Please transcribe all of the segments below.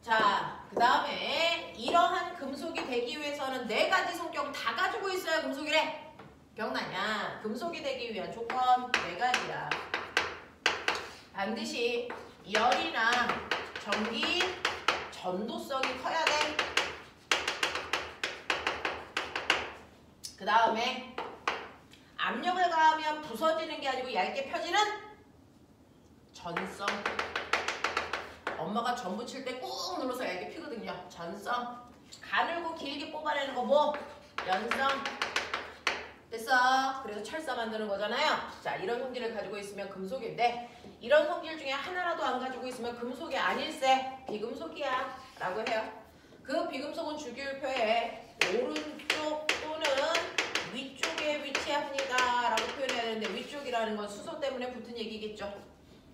자, 그 다음에 이러한 금속이 되기 위해서는 4가지 성격 다 가지고 있어야 금속이래. 기억나냐? 금속이 되기 위한 조건 4가지야. 반드시 열이나 전기, 전도성이 커야 돼. 그 다음에 압력을 가하면 부서지는 게 아니고 얇게 펴지는 전성. 엄마가 전 붙일 때 꾹 눌러서 얇게 피거든요. 전성. 가늘고 길게 뽑아내는 거 뭐? 연성. 됐어. 그래서 철사 만드는 거잖아요. 자, 이런 성질을 가지고 있으면 금속인데 이런 성질 중에 하나라도 안 가지고 있으면 금속이 아닐세. 비금속이야 라고 해요. 그 비금속은 주기율표에 오른쪽 또는 위쪽에 위치합니다 라고 표현해야 되는데 위쪽이라는 건 수소 때문에 붙은 얘기겠죠.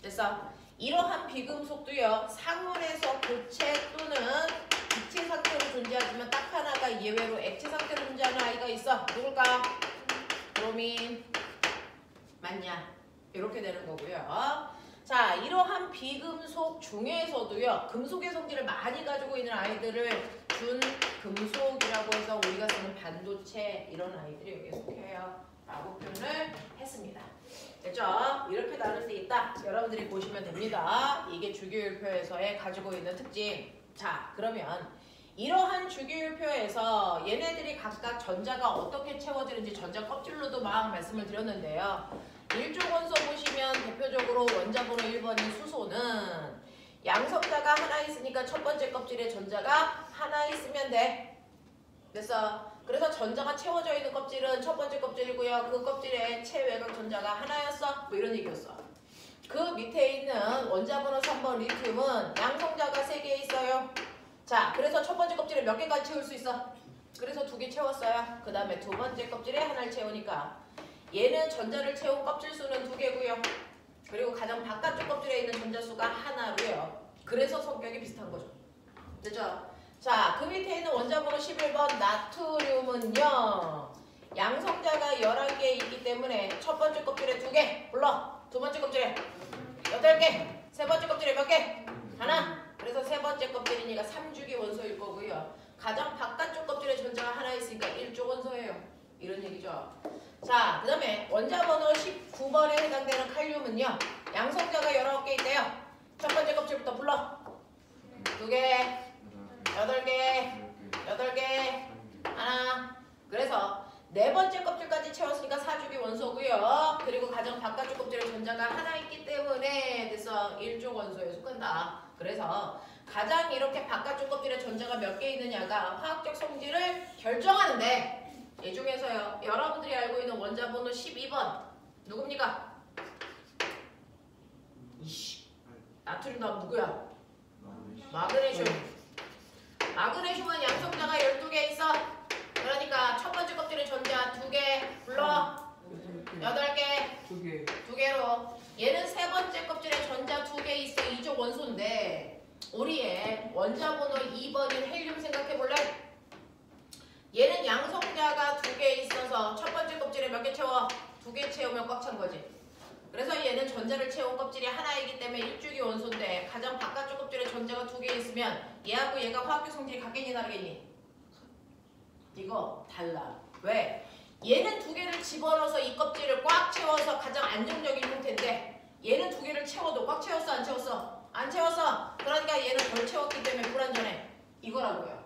됐어. 이러한 비금속도요. 상온에서 고체 또는 기체 상태로 존재하지만 딱 하나가 예외로 액체 상태로 존재하는 아이가 있어. 누굴까? 브로민. 맞냐? 이렇게 되는 거고요. 자, 이러한 비금속 중에서도요. 금속의 성질을 많이 가지고 있는 아이들을 준금속이라고 해서 우리가 쓰는 반도체 이런 아이들이 여기에 속해요. 라고 표현을 했습니다. 됐죠? 이렇게 나눌 수 있다. 여러분들이 보시면 됩니다. 이게 주기율표에서의 가지고 있는 특징. 자, 그러면 이러한 주기율표에서 얘네들이 각각 전자가 어떻게 채워지는지 전자 껍질로도 막 말씀을 드렸는데요. 일종 원소 보시면 대표적으로 원자 번호 1번인 수소는 양성자가 하나 있으니까 첫 번째 껍질에 전자가 하나 있으면 돼. 그래서 전자가 채워져 있는 껍질은 첫 번째 껍질이고요. 그 껍질에 체외곽 전자가 하나였어. 뭐 이런 얘기였어. 그 밑에 있는 원자 번호 3번 리튬은 양성자가 3개 있어요. 자, 그래서 첫 번째 껍질에 몇 개까지 채울 수 있어? 그래서 2개 채웠어요. 그 다음에 두 번째 껍질에 하나를 채우니까 얘는 전자를 채운 껍질 수는 2개고요. 그리고 가장 바깥쪽 껍질에 있는 전자 수가 하나로요. 그래서 성격이 비슷한 거죠. 됐죠? 자, 그 밑에 있는 원자 번호 11번 나트륨은요. 양성자가 11개 있기 때문에 첫 번째 껍질에 2개. 불러. 두 번째 껍질에 8개. 세 번째 껍질에 몇 개? 하나. 그래서 세 번째 껍질이니까 3주기 원소일 거고요. 가장 바깥쪽 껍질에 전자가 하나 있으니까 1조 원소예요. 이런 얘기죠. 자, 그 다음에 원자 번호 19번에 해당되는 칼륨은요. 양성자가 19개 있대요. 첫 번째 껍질부터 불러. 2개, 8개, 8개, 하나. 그래서 네 번째 껍질까지 채웠으니까 4주기 원소고요. 그리고 가장 바깥쪽 껍질에 전자가 하나 있기 때문에 그래서 1조 원소에 속한다. 그래서 가장 이렇게 바깥쪽 껍질에 전자가 몇 개 있느냐가 화학적 성질을 결정하는데 이 중에서요. 여러분들이 알고 있는 원자 번호 12번 누굽니까? 이씨, 나트륨 다음 누구야? 마그네슘. 마그네슘은 양성자가 12개 있어. 그러니까 첫 번째 껍질에 전자 2개 불러. 8개. 2개로. 얘는 세 번째 껍질에 전자 2개 있어. 2조 원소인데 우리의 원자 번호 2번인 헬륨 생각해볼래? 얘는 양성자가 2개 있어서 첫 번째 껍질에 몇 개 채워? 2개 채우면 꽉 찬 거지. 그래서 얘는 전자를 채운 껍질이 하나이기 때문에 1주기 원소인데 가장 바깥쪽 껍질에 전자가 2개 있으면 얘하고 얘가 화학적 성질이 같겠니 다르겠니? 이거 달라. 왜? 얘는 2개를 집어넣어서 이 껍질을 꽉 채워서 가장 안정적인 형태인데 얘는 2개를 채워도 꽉 채웠어 안 채웠어? 안 채웠어. 그러니까 얘는 덜 채웠기 때문에 불안전해. 이거라고요.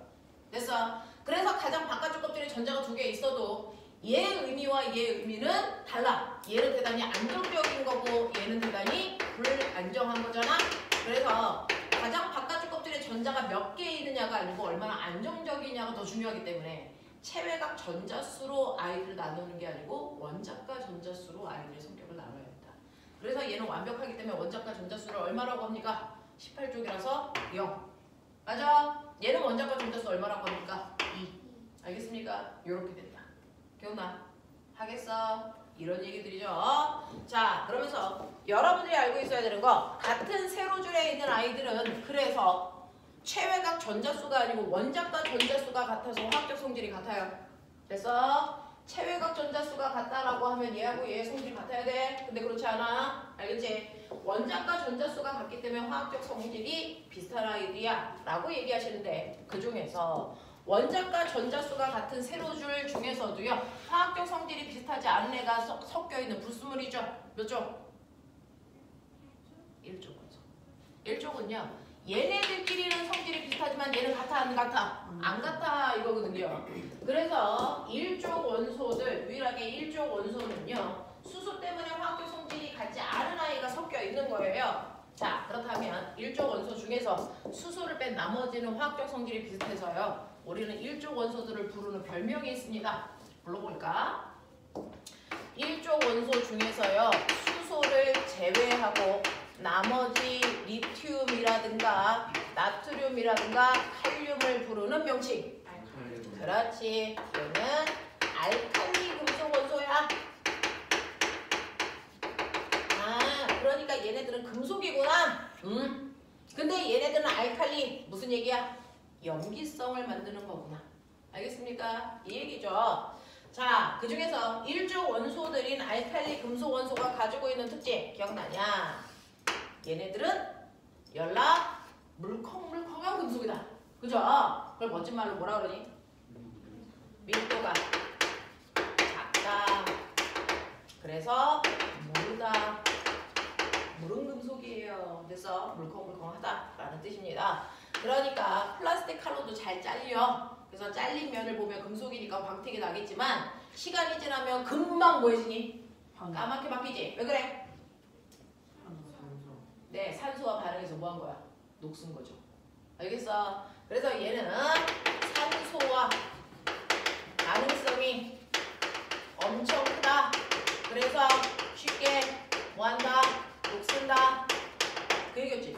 됐어? 그래서 가장 바깥쪽 껍질에 전자가 2개 있어도 얘의 의미와 얘의 의미는 달라. 얘는 대단히 안정적인 거고 얘는 대단히 불안정한 거잖아. 그래서 가장 바깥쪽 껍질에 전자가 몇 개 있느냐가 아니고 얼마나 안정적이냐가 더 중요하기 때문에 체외각 전자수로 아이들을 나누는 게 아니고 원자과 전자수로 아이들의 성격을 나눠야 된다. 그래서 얘는 완벽하기 때문에 원자과 전자수를 얼마라고 합니까? 18쪽이라서 0. 맞아? 얘는 원자과 전자수 얼마라고 합니까? 2. 알겠습니까? 요렇게 된다. 기억나? 하겠어? 이런 얘기들이죠. 자, 그러면서 여러분들이 알고 있어야 되는 거 같은 세로줄에 있는 아이들은 그래서 체외각 전자수가 아니고 원자과 전자수가 같아서 화학적 성질이 같아요. 그래서 체외각 전자수가 같다라고 하면 얘하고 얘의 성질이 같아야 돼. 근데 그렇지 않아. 알겠지? 원자과 전자수가 같기 때문에 화학적 성질이 비슷한 아이들이야 라고 얘기하시는데 그 중에서 원자과 전자수가 같은 세로줄 중에서도요 화학적 성질이 비슷하지 않은 애가 섞여있는 불순물이죠. 몇 쪽? 1쪽 원소. 1쪽은요 얘네들끼리는 성질이 비슷하지만 얘는 같아 안 같아? 안 같아 이거거든요. 그래서 1쪽 원소들 유일하게 1쪽 원소는요 수소 때문에 화학적 성질이 같지 않은 아이가 섞여 있는 거예요. 자 그렇다면 1쪽 원소 중에서 수소를 뺀 나머지는 화학적 성질이 비슷해서요 우리는 1쪽 원소들을 부르는 별명이 있습니다. 불러볼까? 1쪽 원소 중에서요 수소를 제외하고 나머지 리튬이라든가 나트륨이라든가 칼륨을 부르는 명칭. 그렇지. 얘는 알칼리 금속 원소야. 아, 그러니까 얘네들은 금속이구나. 근데 얘네들은 알칼리 무슨 얘기야? 염기성을 만드는 거구나. 알겠습니까? 이 얘기죠. 자, 그 중에서 1족 원소들인 알칼리 금속 원소가 가지고 있는 특징 기억나냐? 얘네들은 연락 물컹물컹한 금속이다. 그죠? 그걸 멋진 말로 뭐라 그러니? 밀도가 작다. 그래서 무르다. 무른 금속이에요. 그래서 물컹물컹하다라는 뜻입니다. 그러니까 플라스틱 칼로도 잘 잘려. 그래서 잘린 면을 보면 금속이니까 광택이 나겠지만 시간이 지나면 금방 뭐해지니? 까맣게 바뀌지. 왜 그래? 네, 산소와 반응해서 뭐 한 거야? 녹슨 거죠. 알겠어? 그래서 얘는 산소와 반응성이 엄청 크다. 그래서 쉽게 뭐 한다? 녹슨다. 그 얘기였지?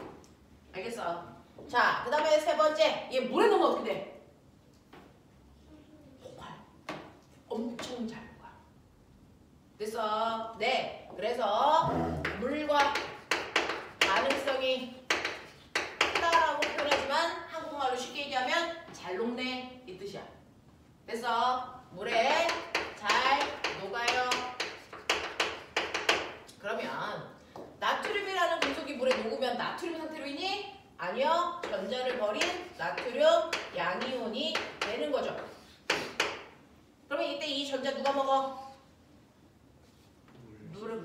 알겠어? 자, 그 다음에 세 번째. 얘 물에 넣으면 어떻게 돼? 폭발. 엄청 잘 녹아. 됐어? 네. 그래서 물과 반응성이 크다라고 표현하지만 한국말로 쉽게 얘기하면 잘 녹네 이 뜻이야. 그래서 물에 잘 녹아요. 그러면 나트륨이라는 금속이 물에 녹으면 나트륨 상태로 있니? 아니요. 전자를 버린 나트륨 양이온이 되는 거죠. 그러면 이때 이 전자 누가 먹어?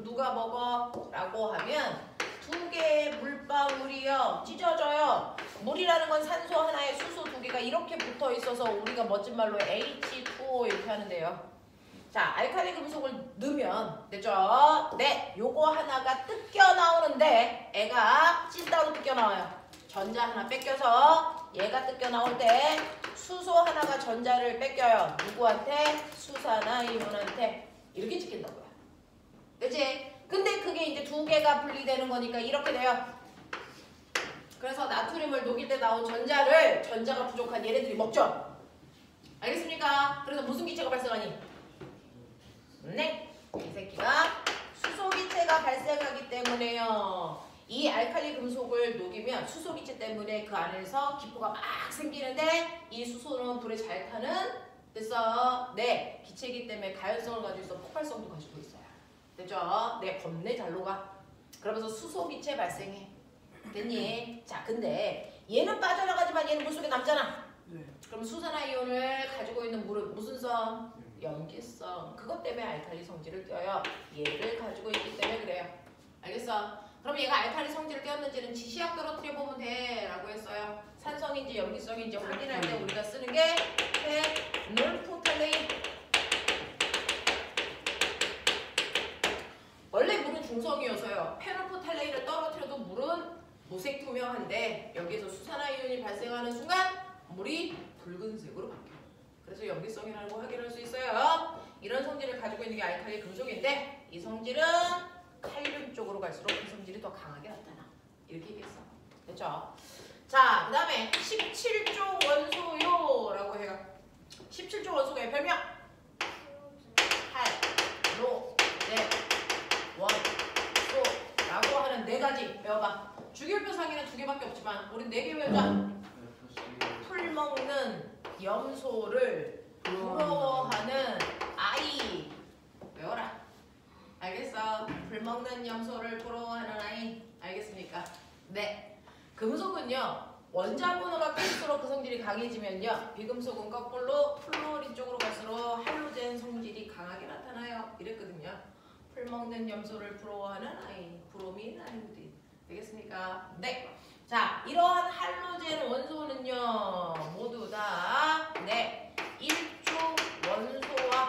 누가 먹어? 라고 하면 두 개의 물방울이요 찢어져요. 물이라는 건 산소 하나에 수소 두 개가 이렇게 붙어 있어서 우리가 멋진 말로 H2O 이렇게 하는데요. 자, 알칼리 금속을 넣으면 됐죠? 네, 요거 하나가 뜯겨 나오는데 애가 찐따로 뜯겨 나와요. 전자 하나 뺏겨서 얘가 뜯겨 나올 때 수소 하나가 전자를 뺏겨요. 누구한테? 수산화이온한테. 이렇게 찍힌다고요. 그치? 근데 그게 이제 두 개가 분리되는 거니까 이렇게 돼요. 그래서 나트륨을 녹일 때 나온 전자가 부족한 얘네들이 먹죠. 알겠습니까? 그래서 무슨 기체가 발생하니? 네, 이 새끼가 수소 기체가 발생하기 때문에요. 이 알칼리 금속을 녹이면 수소 기체 때문에 그 안에서 기포가 막 생기는데 이 수소는 불에 잘 타는 됐어. 네, 기체이기 때문에 가연성을 가지고 있어 폭발성도 가지고 있어요. 됐죠? 네, 겁내 잘 녹아. 그러면서 수소 기체 발생해. 됐니? 자, 근데 얘는 빠져나가지만 얘는 물속에 남잖아. 네. 그럼 수산화이온을 가지고 있는 물은 무슨 성? 염기성. 그것 때문에 알칼리 성질을 띄어요. 얘를 가지고 있기 때문에 그래요. 알겠어? 그럼 얘가 알칼리 성질을 띄었는지는 지시약 떨어뜨려 보면 돼 라고 했어요. 산성인지 염기성인지 확인할 때 우리가 쓰는 게 페놀포탈레인. 원래 물은 중성이어서요. 페놀포탈레인을 떨어뜨려도 물은 무색 투명한데 여기에서 수산화이온이 발생하는 순간 물이 붉은색으로 바뀌어요. 그래서 염기성이라고 확인할 수 있어요. 이런 성질을 가지고 있는 게 알칼리 금속인데 이 성질은 칼륨 쪽으로 갈수록 그 성질이 더 강하게 나타나. 이렇게 얘기했어. 됐죠? 자, 그 다음에 17조 원소요라고 해요. 17조 원소의 별명. 할, 로, 네, 원소라고 하는 네 가지 배워봐. 주기율표 상에는 두 개밖에 없지만 우린 네 개 외우자. 풀 먹는 염소를 부러워하는 아이 C 외워라. 알겠어? 불 먹는 염소를 부러워하는 아이. 알겠습니까? 네. 금속은요. 원자번호가 클수록 그 성질이 강해지면요. 비금속은 거꾸로 플루오린 쪽으로 갈수록 할로젠 성질이 강하게 나타나요. 이랬거든요. 풀 먹는 염소를 부러워하는 아이. 브로민, 아이오딘. 되겠습니까? 네. 자, 이러한 할로젠 원소는요. 모두 다 네. 1조 원소와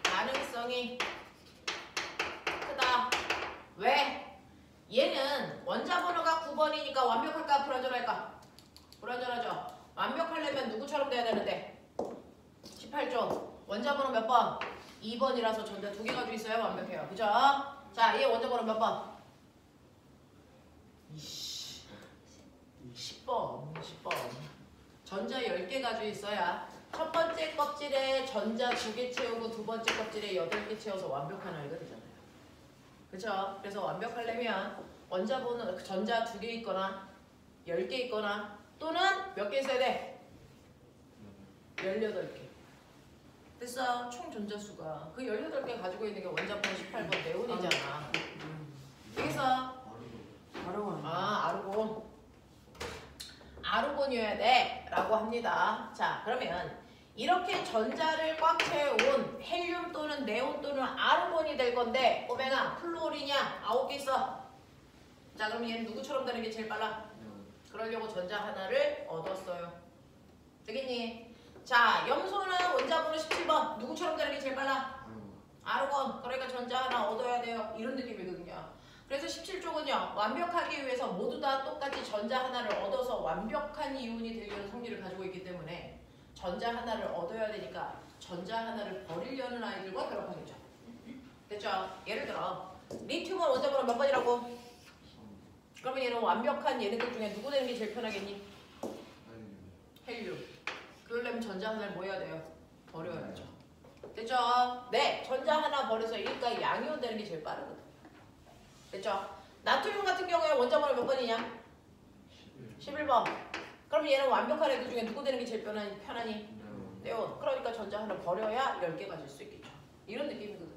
가능성이 크다. 왜? 얘는 원자번호가 9번이니까 완벽할까 불완전할까? 불완전하죠. 완벽하려면 누구처럼 돼야 되는데? 18조. 원자번호 몇 번? 2번이라서 전자 2개 가지고 있어야 완벽해요. 그죠? 자, 얘 원자번호 몇 번? 10번. 전자 10개 가지고 있어야 첫 번째 껍질에 전자 2개 채우고 두 번째 껍질에 8개 채워서 완벽한 아이가 되잖아요. 그쵸? 그래서 완벽하려면 원자번호 전자 2개 있거나 10개 있거나 또는 몇 개 있어야 돼? 18개. 됐어. 총 전자수가 그 18개 가지고 있는 게 원자번호 18번 네온이잖아. 여기서 아르곤. 아르곤이어야 돼 라고 합니다. 자, 그러면 이렇게 전자를 꽉 채운 헬륨 또는 네온 또는 아르곤이 될 건데 꼬맹아 플루오린이야 9개 있어. 자, 그럼 얘는 누구처럼 되는 게 제일 빨라? 그러려고 전자 하나를 얻었어요. 되겠니? 자, 염소는 원자번호 17번 누구처럼 되는 게 제일 빨라? 아르곤. 그러니까 전자 하나 얻어야 돼요. 이런 느낌이거든요. 그래서 17쪽은요. 완벽하기 위해서 모두 다 똑같이 전자 하나를 얻어서 완벽한 이온이 되려는 성질을 가지고 있기 때문에 전자 하나를 얻어야 되니까 전자 하나를 버리려는 아이들과 결합하겠죠. 됐죠? 예를 들어 리튬은 원자번호 몇 번이라고? 그러면 얘는 완벽한 얘네들 중에 누구 되는 게 제일 편하겠니? 헬륨. 그러려면 전자 하나를 뭐 해야 돼요? 버려야죠. 됐죠? 네. 전자 하나 버려서 일가 양이온 되는 게 제일 빠르거든. 됐죠? 나트륨 같은 경우에 원자번호 몇 번이냐? 11번. 그럼 얘는 완벽한 애들 중에 누구 되는 게 제일 편하니? 네온. 그러니까 전자 하나 버려야 10개 가질 수 있겠죠. 이런 느낌이거든.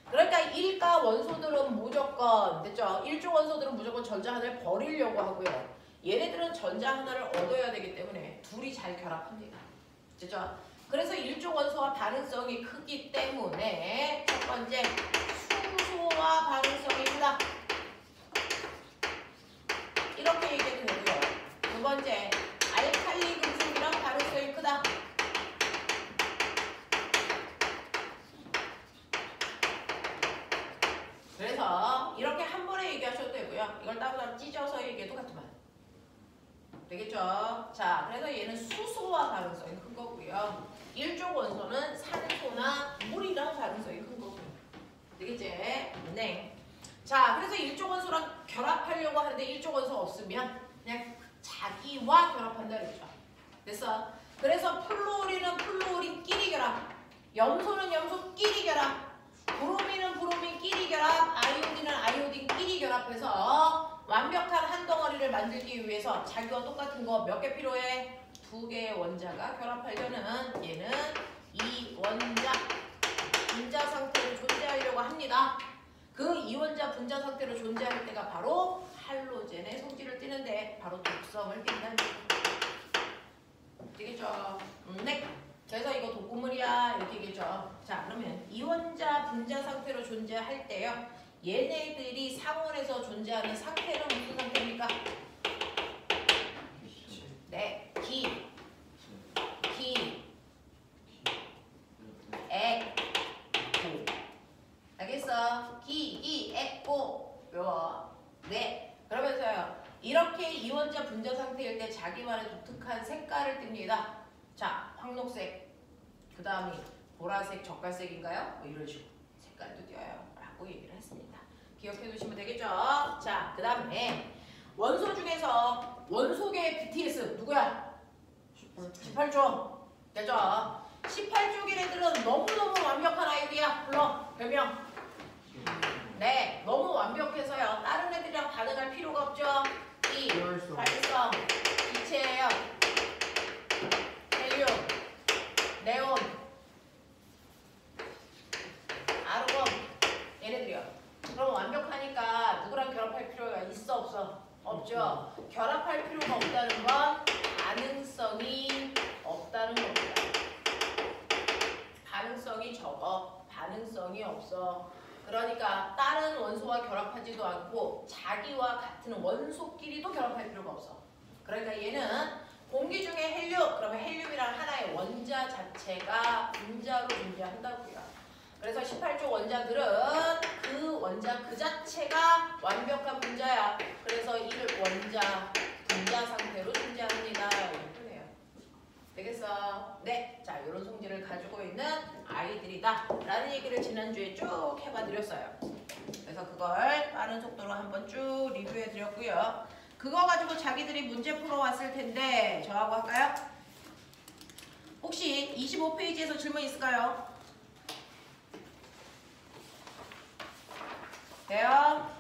그러니까 1가 원소들은 무조건, 됐죠? 1조 원소들은 무조건 전자 하나를 버리려고 하고요. 얘네들은 전자 하나를 얻어야 되기 때문에 둘이 잘 결합합니다. 됐죠? 그래서 1조 원소와 반응성이 크기 때문에 첫 번째 수소와 반응성이 크다. 이렇게 얘기해도 되고요. 두 번째 알칼리 금속이랑 반응성이 크다. 그래서 이렇게 한 번에 얘기하셔도 되고요. 이걸 따로따로 찢어서 얘기해도 같으면 되겠죠? 자, 그래서 얘는 수소와 반응성이 큰 거고요. 1조 원소는 산소나 물이랑 반응성이 큰 거고요. 되겠지? 네. 자, 그래서 1조 원소랑 결합하려고 하는데 1조 원소 없으면 그냥 자기와 결합한다 그랬죠. 됐어? 그래서 플루오린은 플루오린끼리 결합, 염소는 염소끼리 결합, 브로민은 브로민끼리 결합, 아이오딘은 아이오딘끼리 결합해서 완벽한 한 덩어리를 만들기 위해서 자기와 똑같은 거 몇 개 필요해? 2개의 원자가 결합하려는 얘는 이원자 분자 상태로 존재하려고 합니다. 그 이원자 분자 상태로 존재할 때가 바로 할로젠의 성질을 띠는데 바로 독성을 띈다는 거죠. 되겠죠? 네. 그래서 이거 독극물이야 이렇게 얘기했죠. 자, 그러면 이원자 분자 상태로 존재할 때요. 얘네들이 상온에서 존재하는 상태는 무슨 상태입니까? 네, 기, 에, 고. 알겠어? 기, 에, 고. 외워. 네. 그러면서요. 이렇게 이원자 분자 상태일 때 자기만의 독특한 색깔을 띱니다. 자, 황록색, 그 다음이 보라색, 젓갈색인가요? 뭐 이런 식으로 색깔도 띄어요 라고 얘기를 했습니다. 기억해 두시면 되겠죠? 자, 그 다음에 원소 중에서 원소계 BTS 누구야? 18조. 되죠? 18조 얘네들은 너무너무 완벽한 아이들이야. 불러. 별명. 네, 너무 완벽해서요. 다른 애들이랑 반응할 필요가 없죠? 이, 발성, 기체예요. 헬륨, 네온, 가능성이 없어. 그러니까 다른 원소와 결합하지도 않고 자기와 같은 원소끼리도 결합할 필요가 없어. 그러니까 얘는 공기 중에 헬륨, 그러면 헬륨이란 하나의 원자 자체가 분자로 존재한다고요. 그래서 18조 원자들은 그 원자 그 자체가 완벽한 분자야. 그래서 이를 원자, 분자 상태로 존재합니다. 이렇게 해요. 되겠어? 네. 자, 이런 성질을 가지고 있는 아이들이다. 라는 얘기를 지난주에 쭉 해봐드렸어요. 그래서 그걸 빠른 속도로 한번 쭉 리뷰해드렸고요. 그거 가지고 자기들이 문제 풀어왔을 텐데 저하고 할까요? 혹시 25페이지에서 질문 있을까요? 돼요?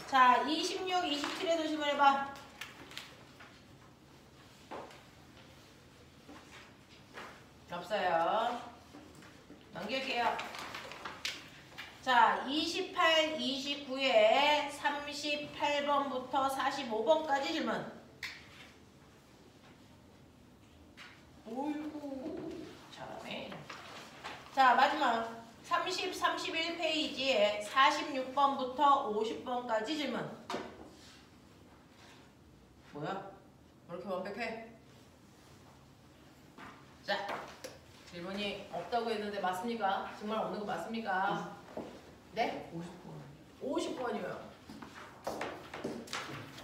자, 26, 27에서 질문해봐. 없어요. 넘길게요. 자, 28, 29에 38번부터 45번까지 질문. 어이구, 잘하네. 자, 마지막 30, 31페이지에 46번부터 50번까지 질문. 뭐야? 왜 이렇게 완벽해? 자, 질문이 없다고 했는데 맞습니까? 정말 없는 거 맞습니까? 네? 50번이요.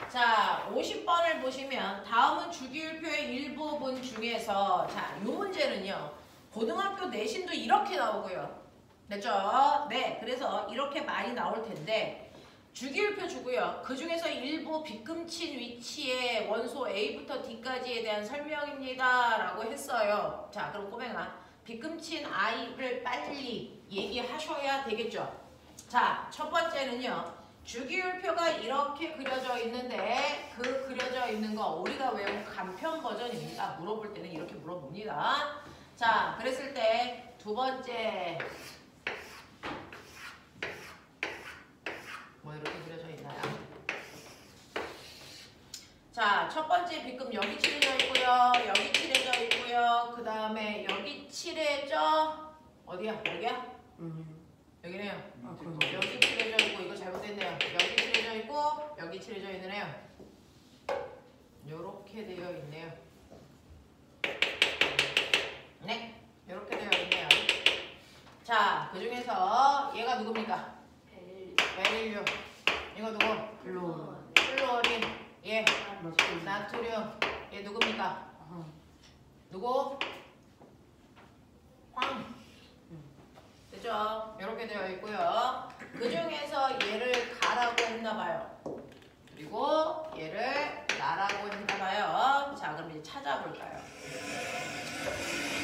자, 50번을 보시면 다음은 주기율표의 일부분 중에서 자, 이 문제는요. 고등학교 내신도 이렇게 나오고요. 됐죠? 네, 그래서 이렇게 많이 나올 텐데 주기율표 주고요. 그 중에서 일부 빗금친 위치의 원소 A부터 D까지에 대한 설명입니다. 라고 했어요. 자, 그럼 꼬맹아, 빗금친 I를 빨리 얘기하셔야 되겠죠? 자, 첫 번째는요. 주기율표가 이렇게 그려져 있는데 그 그려져 있는 거 우리가 외운 간편 버전입니다. 물어볼 때는 이렇게 물어봅니다. 자, 그랬을 때 두 번째 뭐 이렇게 그려져 있나요? 자, 첫 번째 빗금 여기 칠해져 있고요. 여기 칠해져 있고요. 그 다음에 여기 칠해져 어디야? 여기야? 여기네요. 여기 칠해져 있고 이거 잘못됐네요. 여기 칠해져 있고 여기 칠해져 있네요. 요렇게 되어 있네요. 네, 요렇게 되어 있네요. 자, 그 중에서 얘가 누굽니까? 베릴륨. 이거 누구? 플루어린. 얘 나트륨. 얘 누굽니까? 누구? 황. 됐죠? 이렇게 되어 있고요. 그 중에서 얘를 가라고 했나봐요. 그리고 얘를 나라고 했나봐요. 자, 그럼 이제 찾아볼까요?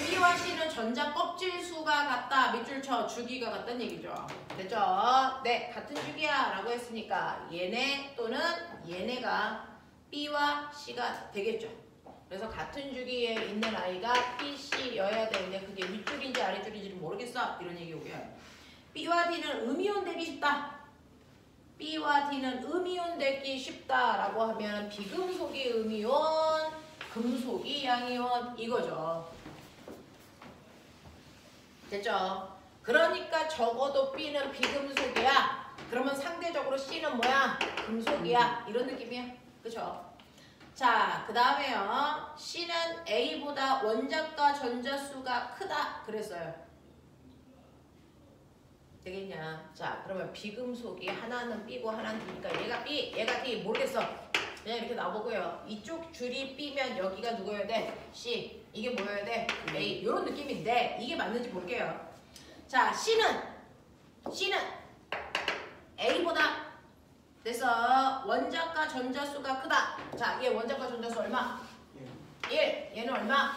B와 C는 전자 껍질 수가 같다. 밑줄 쳐. 주기가 같다는 얘기죠. 됐죠? 네, 같은 주기야 라고 했으니까 얘네 또는 얘네가 B와 C가 되겠죠. 그래서 같은 주기에 있는 아이가 B, C여야 되는데 그게 윗줄인지 아랫줄인지는 모르겠어. 이런 얘기고요. B와 D는 음이온 되기 쉽다. B와 D는 음이온 되기 쉽다라고 하면 비금속이 음이온, 금속이 양이온 이거죠. 됐죠? 그러니까 적어도 B는 비금속이야. 그러면 상대적으로 C는 뭐야? 금속이야. 이런 느낌이야. 그쵸? 자, 그 다음에요. C는 A보다 원자과 전자수가 크다. 그랬어요. 되겠냐? 자, 그러면 비금속이 하나는 B고 하나는 D니까 얘가 B, 얘가 D 모르겠어. 그냥 이렇게 나보고요. 이쪽 줄이 B면 여기가 누구여야 돼? C. 이게 뭐여야 돼? A. 이런 느낌인데 이게 맞는지 볼게요. 자, C는 A보다 그래서 원자과 전자수가 크다. 자, 얘 원자과 전자수 얼마? 1. 얘는 얼마?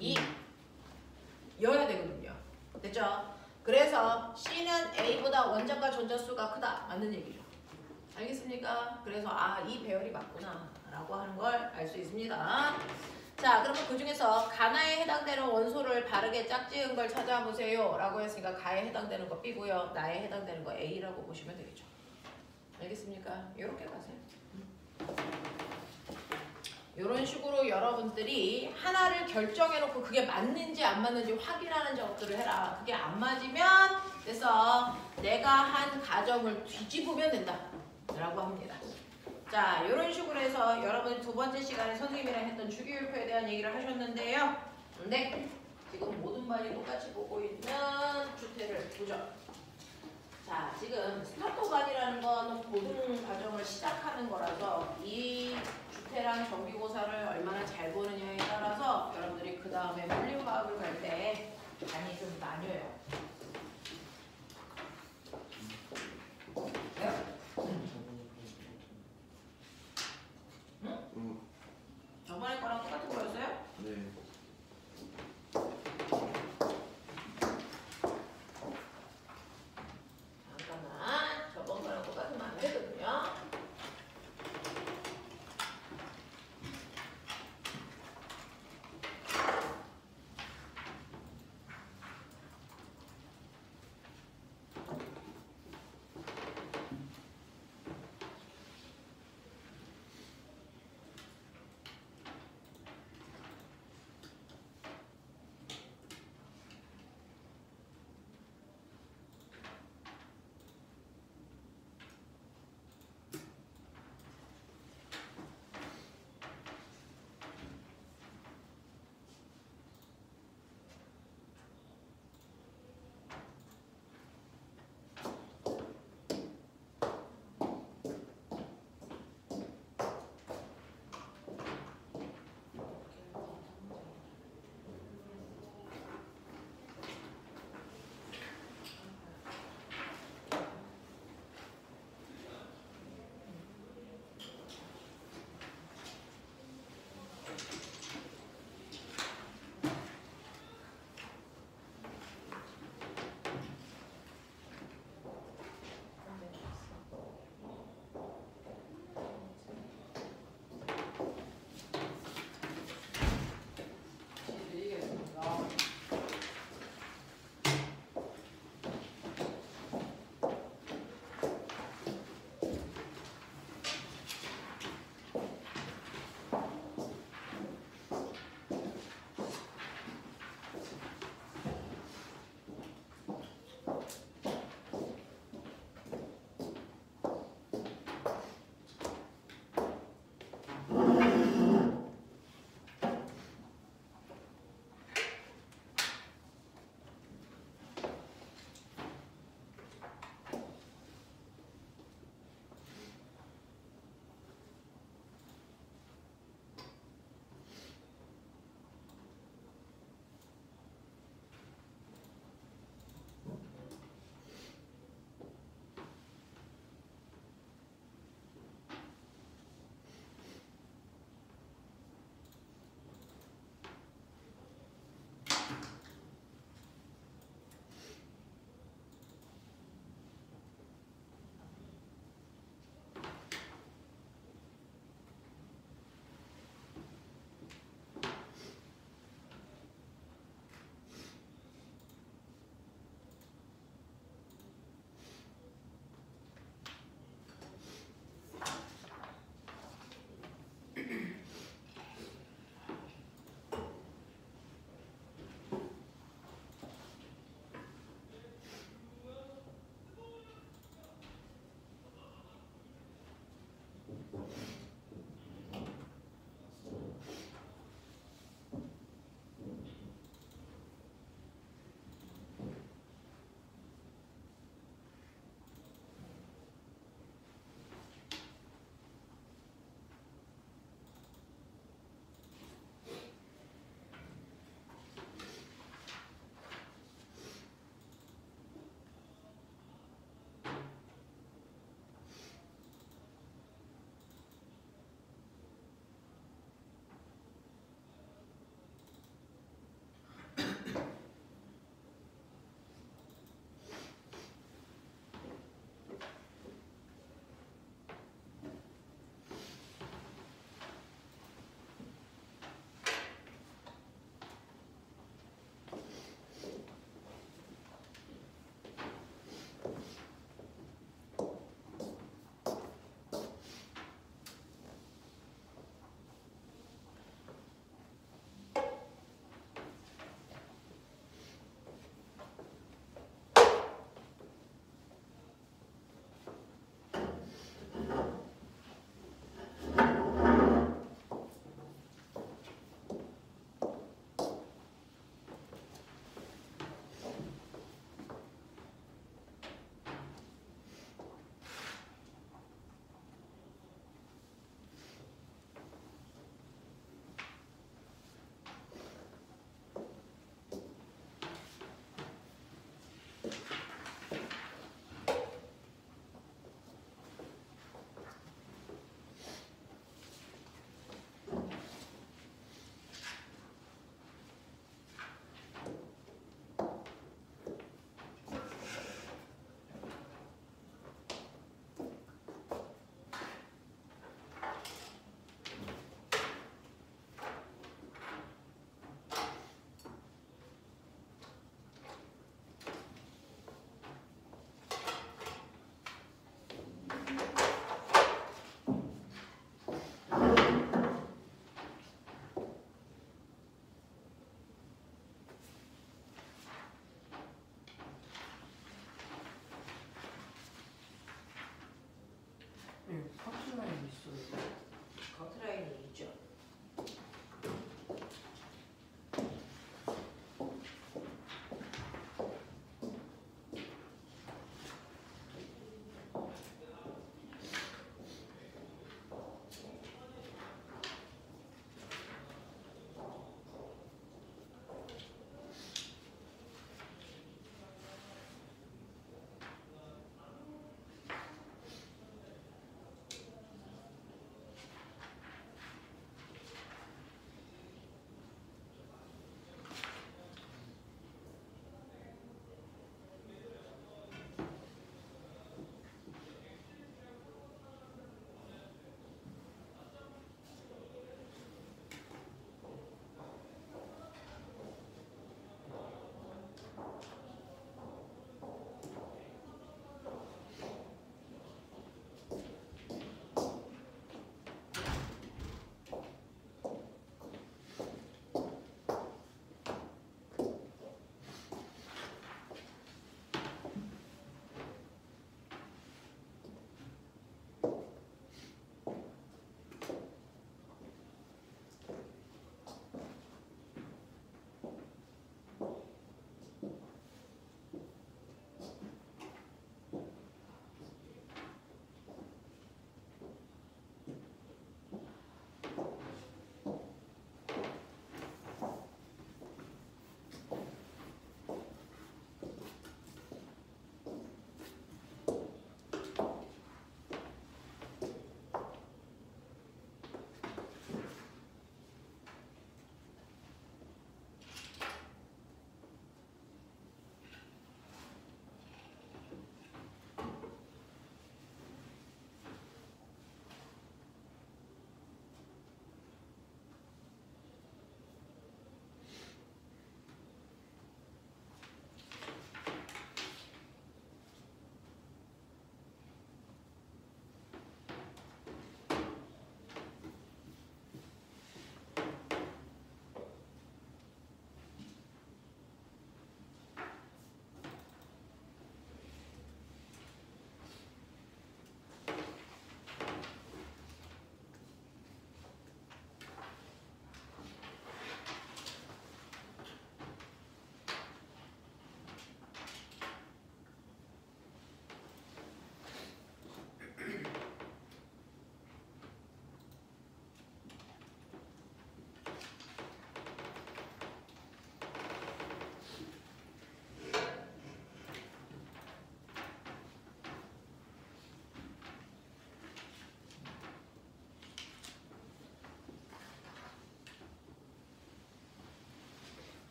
2. 여야 되거든요. 됐죠? 그래서 C는 A보다 원자과 전자수가 크다. 맞는 얘기죠. 알겠습니까? 그래서 아, 이 배열이 맞구나 라고 하는 걸 알 수 있습니다. 자, 그러면 그 중에서 가나에 해당되는 원소를 바르게 짝지은 걸 찾아보세요 라고 했으니까 가에 해당되는 거 B고요. 나에 해당되는 거 A라고 보시면 되겠죠. 알겠습니까? 이렇게 가세요. 이런 식으로 여러분들이 하나를 결정해놓고 그게 맞는지 안 맞는지 확인하는 작업들을 해라. 그게 안 맞으면 그래서 내가 한 가정을 뒤집으면 된다 라고 합니다. 자, 이런 식으로 해서 여러분이 두 번째 시간에 선생님이랑 했던 주기율표에 대한 얘기를 하셨는데요. 네, 지금 모든 반이 똑같이 보고 있는 주태를 보죠. 자, 지금 스타터반이라는 건 고등 과정을 시작하는 거라서 이 주태랑 정기고사를 얼마나 잘 보느냐에 따라서 여러분들이 그 다음에 물리화학을 갈 때 반이 좀 나뉘어요. 응? 저번에 거랑 똑같은 거였어요? 네. 잠깐만, 저번 거랑 똑같으면 안 되거든요.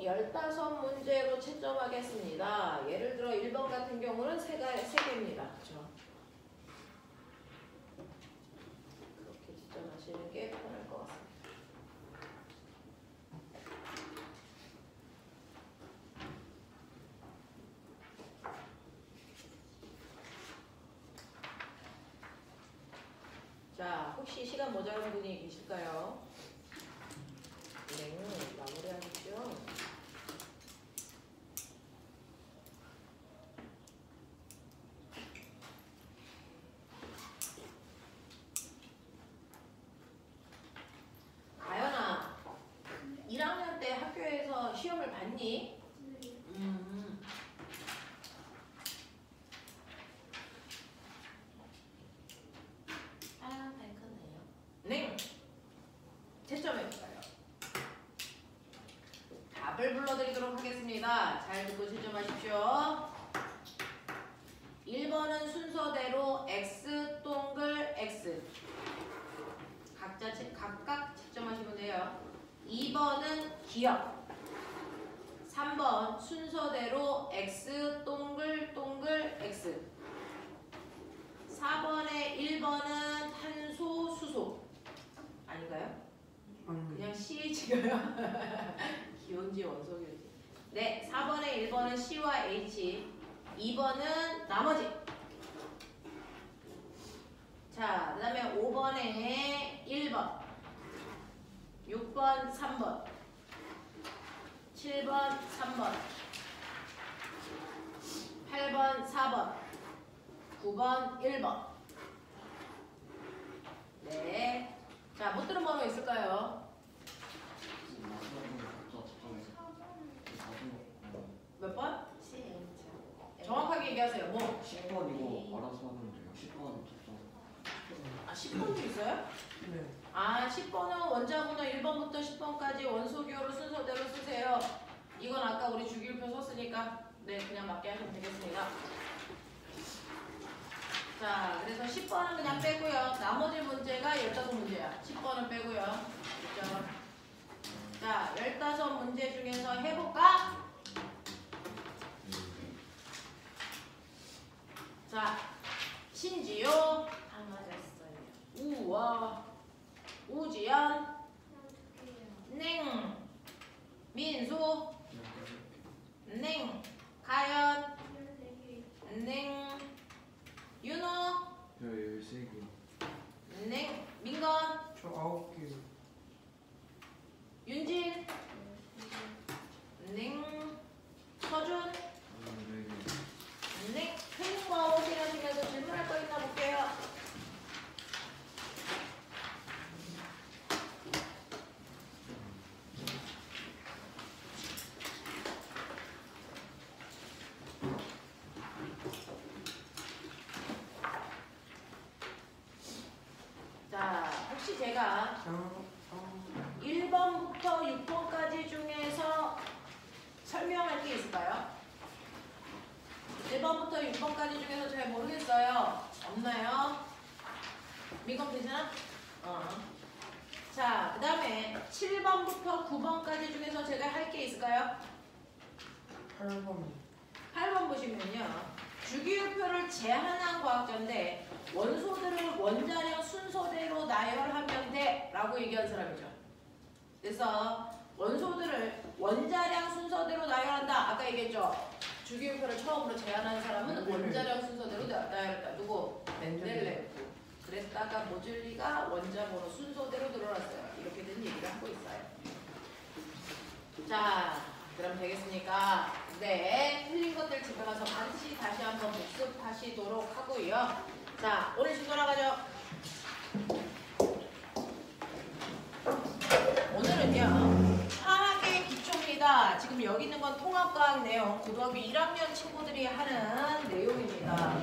15문제로 채점하겠습니다. 예를 들어 1번 같은 경우는 3개입니다. 그렇죠? 그렇게 채점하시는 게 편할 것 같습니다. 자, 혹시 시간 모자란 분이 계실까요? 네, 마무리하십시오. 아연아, 1학년 때 학교에서 시험을 봤니? 밝았네요. 네. 채점해볼까요? 답을 불러드리도록 하겠습니다. 잘 듣고 채점하십시오. 1번은 순서대로 X 동글 X. 각각 채점하시면 돼요. 2번은 기억. 3번 순서대로 X 동글 동글 X. 4번에 1번은 탄소 수소. 아닌가요? 그냥 CH가요? 기온지 원소기온지. 네, 4번에 1번은 C와 H. 2번은 나머지. 자, 그 다음에 5번에 1번, 6번 3번, 7번 3번, 8번 4번, 9번 1번. 네. 자, 못 들은 번호 있을까요? 몇 번? 정확하게 얘기하세요. 뭐? 10번이고 알아서 하면 돼요. 10번 접종. 아, 10번도 있어요? 네. 아, 10번은 원자번호 1번부터 10번까지 원소기호로 순서대로 쓰세요. 이건 아까 우리 주기율표 썼으니까 네, 그냥 맞게 하시면 되겠습니다. 자, 그래서 10번은 그냥 빼고요. 나머지 문제가 15문제야. 10번은 빼고요. 그렇죠? 자, 15문제 중에서 해볼까? 자, 신지효, 안 맞았어요. 우와, 우지연, 寧, 민수, 寧, 가연, 寧, 윤호, 13개. 寧, 민건, 저 9개. 윤진, 寧, 서준, 4개. 네, 틀린 거 확인하시면서 질문할 거 있나 볼게요. 자, 혹시 제가 1번부터 6번까지 중에서 설명할 게 있을까요? 1번부터 6번까지 중에서 잘 모르겠어요. 없나요? 미건 괜찮아? 자, 그 다음에 7번부터 9번까지 중에서 제가 할 게 있을까요? 8번. 8번 보시면요. 주기율표를 제한한 과학자인데 원소들을 원자량 순서대로 나열하면 돼 라고 얘기한 사람이죠. 그래서 원소들을 원자량 순서대로 나열한다. 아까 얘기했죠. 주기율표를 처음으로 제안한 사람은 원자량 순서대로 나열했다. 누구? 멘델레프. 그랬다가 모즐리가 원자번호 순서대로 늘어났어요. 이렇게 된 얘기를 하고 있어요. 자, 그럼 되겠습니까? 네, 틀린 것들 집에 가서 반드시 다시 한번 복습하시도록 하고요. 자, 오늘 시도 나가죠. 오늘은요. 화학의 기초입니다. 지금 여기 있는 건 통합과학 내용, 고등학교 1학년 친구들이 하는 내용입니다.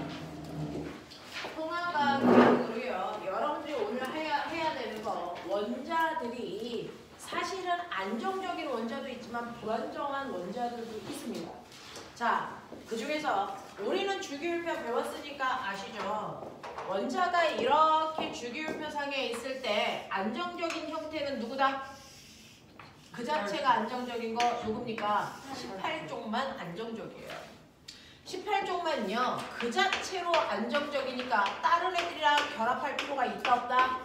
통합과학 내용으로요. 여러분들이 오늘 해야 되는 거, 원자들이 사실은 안정적인 원자도 있지만 불안정한 원자들도 있습니다. 자, 그 중에서 우리는 주기율표 배웠으니까 아시죠? 원자가 이렇게 주기율표상에 있을 때 안정적인 형태는 누구다? 그 자체가 안정적인 거 누굽니까? 18쪽만 안정적이에요. 18쪽만요. 그 자체로 안정적이니까 다른 애들이랑 결합할 필요가 있다 없다?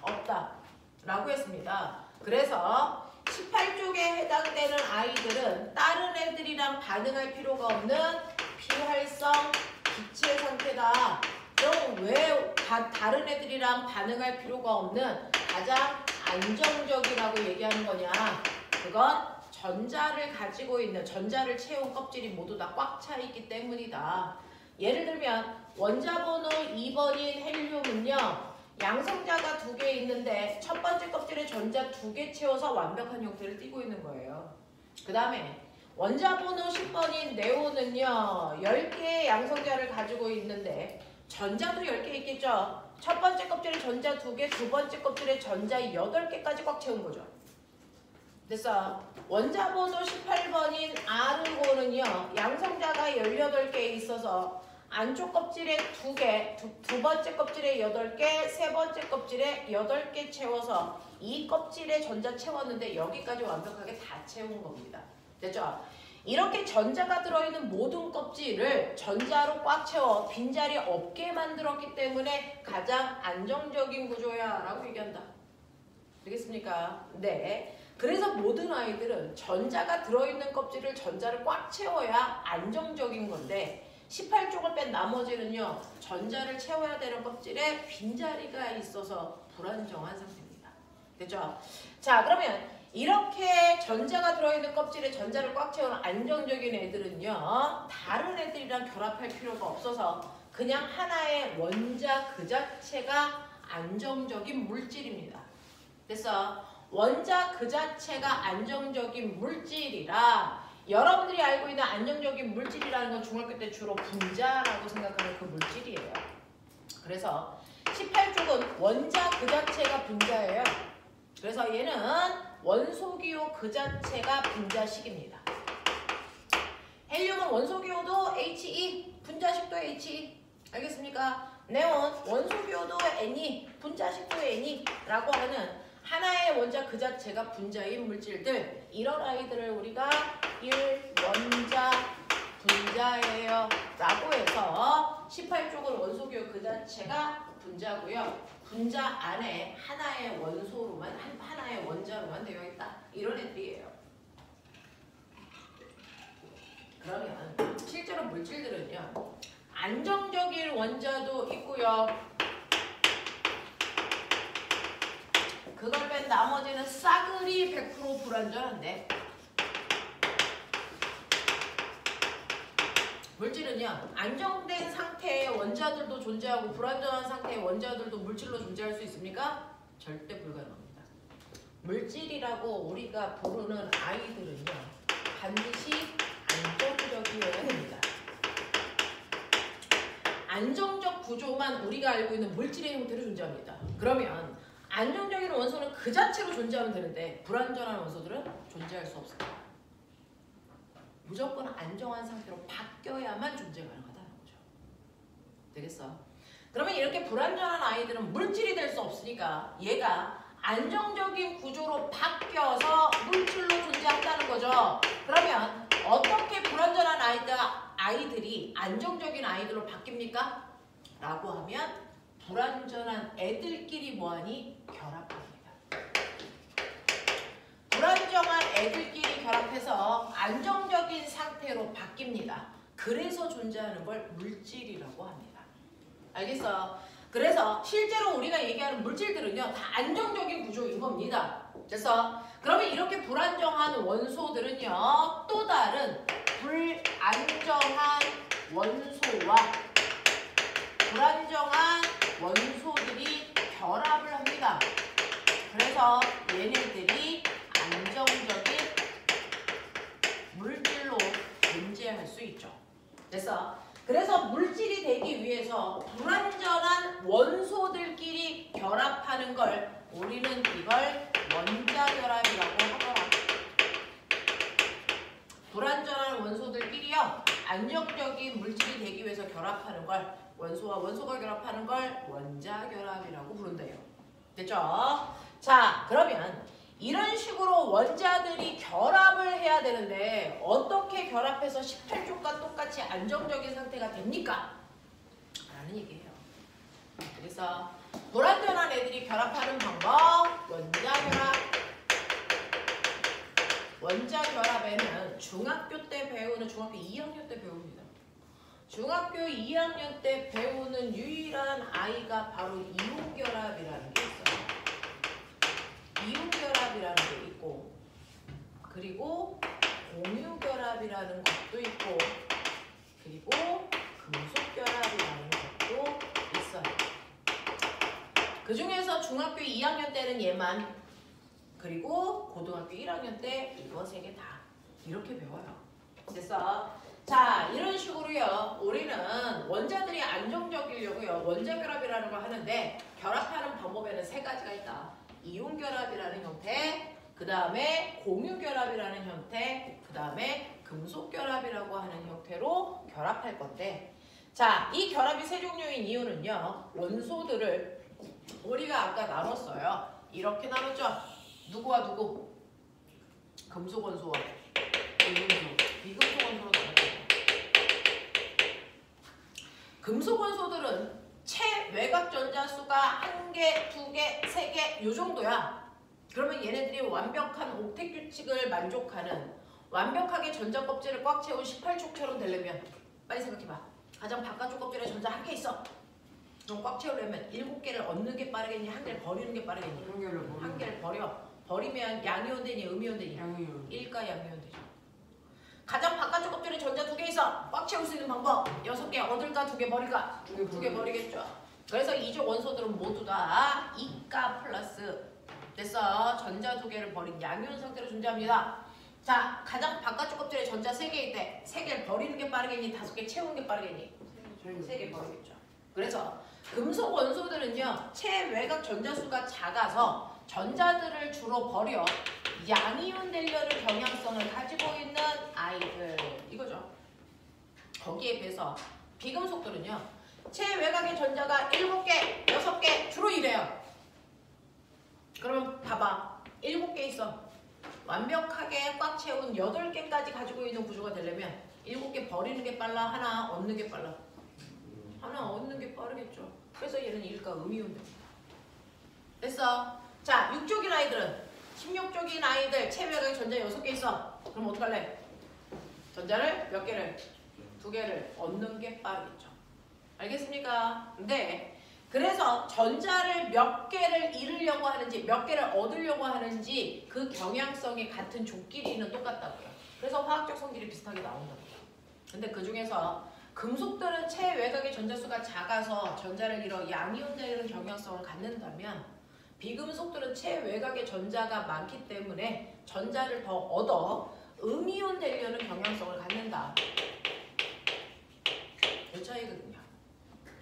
없다. 라고 했습니다. 그래서 18쪽에 해당되는 아이들은 다른 애들이랑 반응할 필요가 없는 비활성 기체 상태다. 그럼 왜 다른 애들이랑 반응할 필요가 없는 가장 안정적이라고 얘기하는 거냐? 그건 전자를 가지고 있는 전자를 채운 껍질이 모두 다 꽉 차 있기 때문이다. 예를 들면 원자번호 2번인 헬륨은요. 양성자가 2개 있는데 첫 번째 껍질에 전자 2개 채워서 완벽한 형태를 띠고 있는 거예요. 그 다음에 원자번호 10번인 네온은요. 10개의 양성자를 가지고 있는데 전자도 10개 있겠죠. 첫 번째 껍질에 전자 2개, 두 번째 껍질에 전자 8개까지 꽉 채운 거죠. 됐어. 원자번호 18번인 아르곤은요. 양성자가 18개 있어서 안쪽 껍질에 2개, 두 번째 껍질에 8개, 세 번째 껍질에 8개 채워서 이 껍질에 전자 채웠는데 여기까지 완벽하게 다 채운 겁니다. 됐죠? 이렇게 전자가 들어있는 모든 껍질을 전자로 꽉 채워 빈자리 없게 만들었기 때문에 가장 안정적인 구조야 라고 얘기한다. 되겠습니까? 네. 그래서 모든 아이들은 전자가 들어있는 껍질을 전자를 꽉 채워야 안정적인 건데 18쪽을 뺀 나머지는요. 전자를 채워야 되는 껍질에 빈자리가 있어서 불안정한 상태입니다. 됐죠? 자, 그러면 이렇게 전자가 들어있는 껍질에 전자를 꽉 채우는 안정적인 애들은요. 다른 애들이랑 결합할 필요가 없어서 그냥 하나의 원자 그 자체가 안정적인 물질입니다. 됐어? 원자 그 자체가 안정적인 물질이라 여러분들이 알고 있는 안정적인 물질이라는 건 중학교 때 주로 분자라고 생각하는 그 물질이에요. 그래서 18쪽은 원자 그 자체가 분자예요. 그래서 얘는 원소기호 그 자체가 분자식입니다. 헬륨은 원소기호도 He, 분자식도 He. 알겠습니까? 네온, 원소기호도 Ne, 분자식도 Ne 라고 하는 하나의 원자 그 자체가 분자인 물질들, 이런 아이들을 우리가 1원자 분자예요 라고 해서 18쪽은 원소기호 그 자체가 분자고요. 분자 안에 하나의 원소로만, 하나의 원자로만 되어 있다. 이런 애들이에요. 그러면 실제로 물질들은요. 안정적인 원자도 있고요. 그걸 뺀 나머지는 싸그리 100% 불안전한데 물질은요. 안정된 상태의 원자들도 존재하고 불안정한 상태의 원자들도 물질로 존재할 수 있습니까? 절대 불가능합니다. 물질이라고 우리가 부르는 아이들은요. 반드시 안정적이어야 됩니다. 안정적 구조만 우리가 알고 있는 물질의 형태로 존재합니다. 그러면 안정적인 원소는 그 자체로 존재하면 되는데 불안정한 원소들은 존재할 수 없습니다. 무조건 안정한 상태로 바뀌어야만 존재 가능하다는 거죠. 되겠어? 그러면 이렇게 불안정한 아이들은 물질이 될 수 없으니까 얘가 안정적인 구조로 바뀌어서 물질로 존재한다는 거죠. 그러면 어떻게 불안정한 아이들이 안정적인 아이들로 바뀝니까? 라고 하면 불안정한 애들끼리 뭐하니? 결합합니다. 불안정한 애들끼리 결합해서 안정적인 상태로 바뀝니다. 그래서 존재하는 걸 물질이라고 합니다. 알겠어? 그래서 실제로 우리가 얘기하는 물질들은요. 다 안정적인 구조인 겁니다. 됐어? 그러면 이렇게 불안정한 원소들은요. 또 다른 불안정한 원소와 불안정한 원소들이 결합을 합니다. 그래서 얘네들이 안정적인 물질로 존재할 수 있죠. 됐어? 그래서 물질이 되기 위해서 불완전한 원소들끼리 결합하는 걸 우리는 이걸 원자결합이라고 하더라. 불완전한 원소들끼리요. 안정적인 물질이 되기 위해서 결합하는 걸 원소와 원소가 결합하는 걸 원자결합이라고 부른대요. 됐죠? 자, 그러면 이런 식으로 원자들이 결합을 해야 되는데 어떻게 결합해서 18쪽과 똑같이 안정적인 상태가 됩니까? 라는 얘기예요. 그래서 불완전한 애들이 결합하는 방법, 원자 결합에는 중학교 때 배우는, 중학교 2학년 때 배웁니다. 중학교 2학년 때 배우는 유일한 아이가 바로 이온결합이라는 게 있어요. 이온결합이라는 게 있고, 그리고 공유결합이라는 것도 있고, 그리고 금속결합이라는 것도 있어요. 그 중에서 중학교 2학년 때는 얘만, 그리고 고등학교 1학년 때 이거 3개 다 이렇게 배워요. 그래서 자, 이런 식으로요. 우리는 원자들이 안정적이려고요. 원자결합이라는 걸 하는데 결합하는 방법에는 3가지가 있다. 이온결합이라는 형태, 그 다음에 공유결합이라는 형태, 그 다음에 금속결합이라고 하는 형태로 결합할 건데, 자, 이 결합이 3종류인 이유는요. 원소들을 우리가 아까 나눴어요. 이렇게 나눴죠. 누구와 누구? 금속원소와 비금속원소로 나눴어요. 금속원소들은 체외곽 전자수가 1개, 2개, 3개 요 정도야. 그러면 얘네들이 완벽한 옥텟 규칙을 만족하는, 완벽하게 전자 껍질을 꽉 채운 18촉처럼 되려면 빨리 생각해봐. 가장 바깥쪽 껍질에 전자 1개 있어. 그럼 꽉 채우려면 7개를 얻는 게 빠르겠니? 1개를 버리는 게 빠르겠니? 한 개를 버려. 버리면 양이온 되니 음이온 되니? 양이온. 1가 양이온 되죠. 가장 바깥쪽 껍질에 전자 2개 있어. 꽉 채울 수 있는 방법 6개 얻을까 2개 버릴까? 2개 버리겠죠. 그래서 이쪽 원소들은 모두 다 2가 플러스 됐어. 전자 2개를 버린 양이온 상태로 존재합니다. 자, 가장 바깥쪽 껍질에 전자 3개 있대. 3개를 버리는 게 빠르겠니? 5개 채우는 게 빠르겠니? 3개 버리겠죠. 그래서 금속 원소들은요, 체외곽 전자수가 작아서 전자들을 주로 버려 양이온 되려는 경향성을 가지고 있는 아이들, 이거죠. 거기에 비해서 비금속들은요, 체외곽의 전자가 7개, 6개 주로 이래요. 그러면 봐봐, 7개 있어. 완벽하게 꽉 채운 8개까지 가지고 있는 구조가 되려면 7개 버리는 게 빨라, 하나 얻는 게 빨라? 하나 얻는 게 빠르겠죠. 그래서 얘는 1가 음이온 됩니다. 됐어. 자, 6쪽인 아이들은, 16쪽인 아이들 체외곽에 전자 6개 있어. 그럼 어떡할래? 전자를 몇 개를? 2개를 얻는 게 빠르겠죠. 알겠습니까? 네. 그래서 전자를 몇 개를 잃으려고 하는지, 몇 개를 얻으려고 하는지 그 경향성이 같은 족끼리는 똑같다고요. 그래서 화학적 성질이 비슷하게 나온다고요. 근데 그 중에서 금속들은 체외곽의 전자수가 작아서 전자를 잃어 양이온 되는 경향성을 갖는다면, 비금속들은 체외곽의 전자가 많기 때문에 전자를 더 얻어 음이온 되려는 경향성을 갖는다. 이 차이거든요.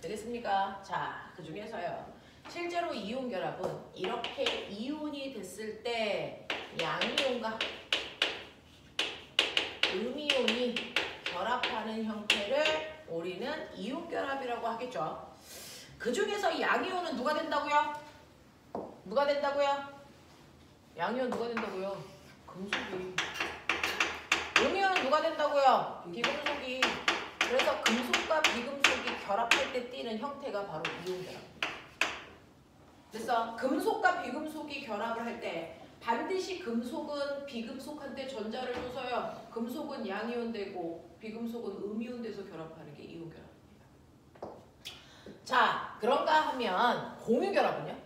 되겠습니까? 자, 그 중에서요. 실제로 이온 결합은 이렇게 이온이 됐을 때 양이온과 음이온이 결합하는 형태를 우리는 이온 결합이라고 하겠죠. 그 중에서 양이온은 누가 된다고요? 누가 된다고요? 양이온 누가 된다고요? 금속이. 음이온은 누가 된다고요? 비금속이. 그래서 금속과 비금속이 결합할 때 띠는 형태가 바로 이온 결합입니다. 그래서 금속과 비금속이 결합을 할 때 반드시 금속은 비금속한테 전자를 줘서요. 금속은 양이온 되고 비금속은 음이온 돼서 결합하는 게 이온 결합입니다. 자, 그런가 하면 공유 결합은요?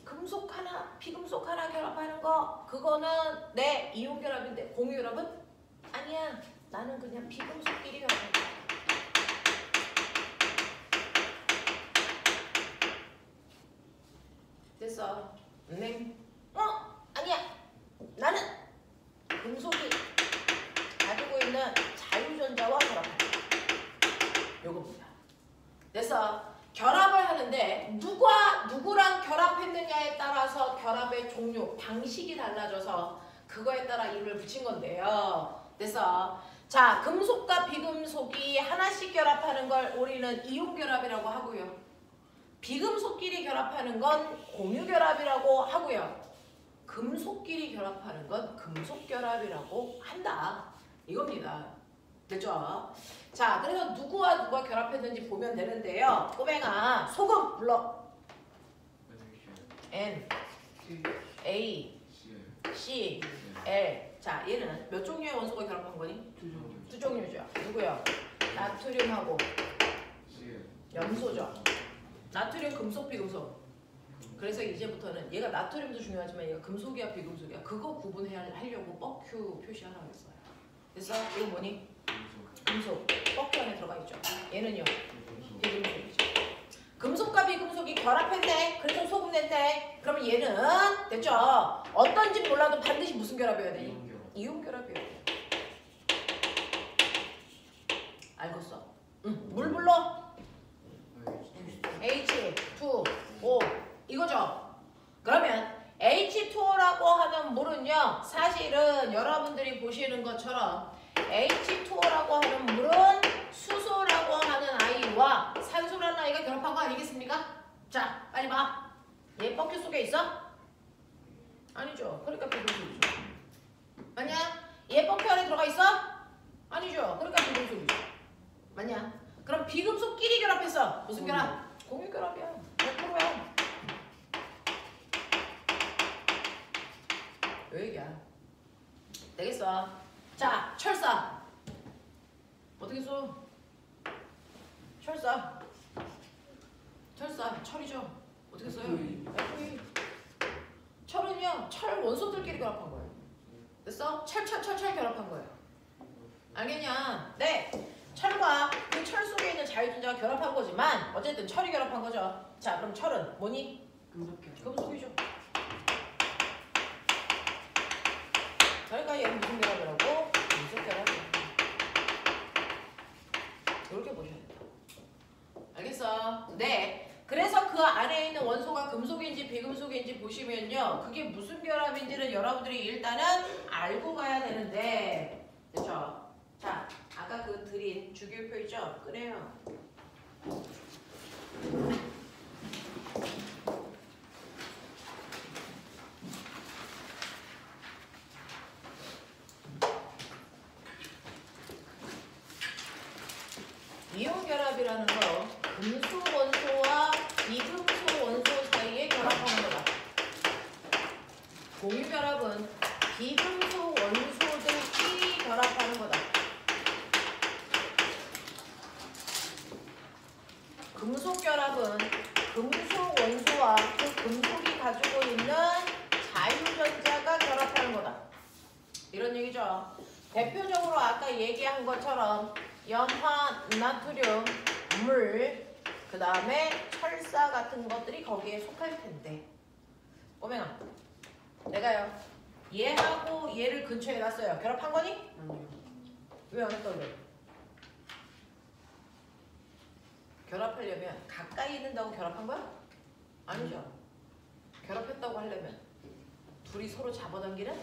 금속 하나, 비금속 하나 결합하는 거, 그거는 내 이온 결합인데 공유 결합은? 아니야. 나는 그냥 비금속끼리 결합해. 됐어. 아니야. 나는 금속이 가지고 있는 자유전자와 결합해. 요겁니다. 그래서 결합을 하는데 누구랑 결합했느냐에 따라서 결합의 종류, 방식이 달라져서 그거에 따라 이름을 붙인 건데요. 그래서 자, 금속과 비금속이 하나씩 결합하는 걸 우리는 이온 결합이라고 하고요. 비금속끼리 결합하는 건 공유결합이라고 하고요. 금속끼리 결합하는 건 금속결합이라고 한다. 이겁니다. 됐죠? 자, 그래서 누구와 누가 결합했는지 보면 되는데요. 꼬맹아, 소금 불러. N, A, C, L. 자, 얘는 몇 종류의 원소가 결합한 거니? 두 종류죠. 누구요? 나트륨하고 염소죠. 나트륨 금속 비금속. 그래서 이제부터는 얘가 나트륨도 중요하지만 얘가 금속이야 비금속이야 그거 구분하려고 뻑큐 표시하라고 했어요. 그래서 이거 뭐니? 금속. 뻑큐 안에 들어가 있죠. 얘는요. 비금속이죠. 금속과 비금속이 결합했네. 그래서 소금 냈네. 그러면 얘는 됐죠. 어떤지 몰라도 반드시 무슨 결합이어야 되니? 이온 결합이어야 돼. 알겠어? 응. 물 불러. H2O 이거죠? 그러면 H2O라고 하는 물은요 사실은 여러분들이 보시는 것처럼 H2O라고 하는 물은 수소라고 하는 아이와 산소라는 아이가 결합한 거 아니겠습니까? 자 빨리 봐. 얘 뻑큐 속에 있어? 아니죠. 그러니까 비금속이죠. 맞냐? 얘 뻑큐 안에 들어가 있어? 아니죠. 그러니까 비금속이죠. 맞냐? 그럼 비금속끼리 결합했어. 무슨 결합? 공유결합이야. 100%야. 요 얘기야. 되겠어. 자, 철사. 어떻게 써? 철사. 철사. 철이죠. 어떻게 써요? FE. 철은요. 철 원소들끼리 결합한 거예요. 됐어? 철 결합한 거예요. 알겠냐? 네. 철과 그 철 속에 있는 자유분자가 결합한 거지만 어쨌든 철이 결합한 거죠. 자, 그럼 철은 뭐니? 금속이죠. 그러니까 얘는 무슨 결합이라고? 금속결합이야. 이렇게 보셔야 된다. 알겠어? 네. 그래서 그 안에 있는 원소가 금속인지 비금속인지 보시면요. 그게 무슨 결합인지는 여러분들이 일단은 알고 가야 되는데 됐죠? 자, 아까 그 드린 주기율표 있죠? 끄래요. 이온 결합이라는 거 금속 원소와 비금속 원소 사이에 결합하는 거다. 공유 결합은 비금속 원소들끼리 결합하는 거다. 금속 결합은 금속 원소와 그 금속이 가지고 있는 자유전자가 결합하는 거다. 이런 얘기죠. 대표적으로 아까 얘기한 것처럼 염화, 나트륨, 물, 그 다음에 철사 같은 것들이 거기에 속할 텐데. 꼬맹아, 내가요. 얘하고 얘를 근처에 놨어요. 결합한 거니? 아니요. 왜 안 했다 그래? 결합하려면 가까이 있는다고 결합한 거야? 아니죠. 결합했다고 하려면 둘이 서로 잡아당기는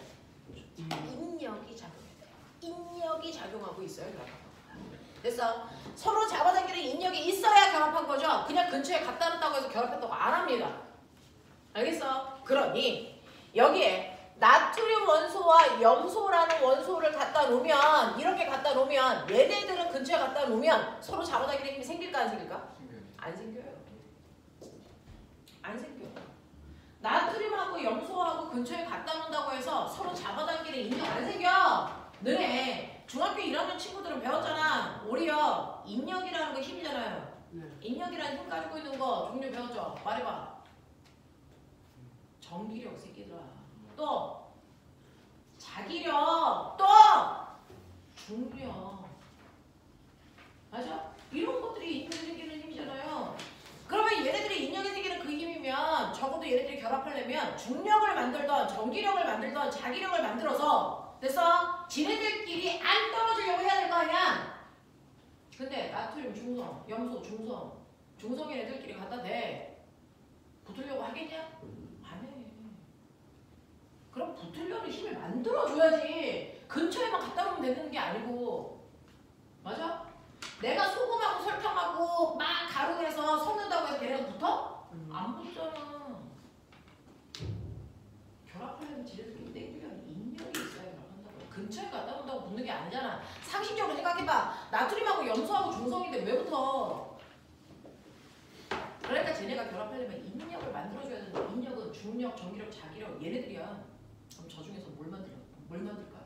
인력이 작용해야 돼요. 인력이 작용하고 있어야 결합한 거야. 됐어? 서로 잡아당기는 인력이 있어야 결합한 거죠. 그냥 근처에 갖다 놨다고 해서 결합했다고 안 합니다. 알겠어? 그러니 여기에 나트륨 원소와 염소라는 원소를 갖다 놓으면 이렇게 갖다 놓으면 얘네들은 근처에 갖다 놓으면 서로 잡아당기는 힘이 생길까 안 생길까? 안 생겨요. 안 생겨. 나트륨하고 염소하고 근처에 갖다 놓는다고 해서 서로 잡아당기는 인력 안 생겨. 너네 중학교 1학년 친구들은 배웠잖아. 오히려 인력이라는 거 힘이잖아요. 네. 인력이라는 힘 가지고 있는 거 종류 배웠죠? 말해봐. 전기력 새끼들아. 또 자기력. 또 중력. 맞아? 이런 것들이 인력이 생기는 힘이잖아요. 그러면 얘네들이 인력이 생기는 그 힘이면 적어도 얘네들이 결합하려면 중력을 만들던 전기력을 만들던 자기력을 만들어서 됐어? 지네들끼리 안 떨어지려고 해야 될 거 아니야? 근데 나트륨 중성, 염소 중성, 중성인 애들끼리 갖다 대 붙으려고 하겠냐? 안 해. 그럼 붙으려는 힘을 만들어줘야지. 근처에만 갖다 놓으면 되는 게 아니고. 맞아? 내가 소금하고 설탕하고 막 가루해서 섞는다고 해서 걔네가 붙어? 결합하려면 지네들끼리 땡기려면 인력이 있어야 결합한다고. 근처에 갖다 놓는다고 붙는 게 아니잖아. 상식적으로 생각해봐. 나트륨하고 염소하고 중성인데 왜 붙어? 그러니까 쟤네가 결합하려면 인력을 만들어줘야 되는데 인력은 중력, 전기력, 자기력 얘네들이야. 그럼 저 중에서 뭘 만들까요?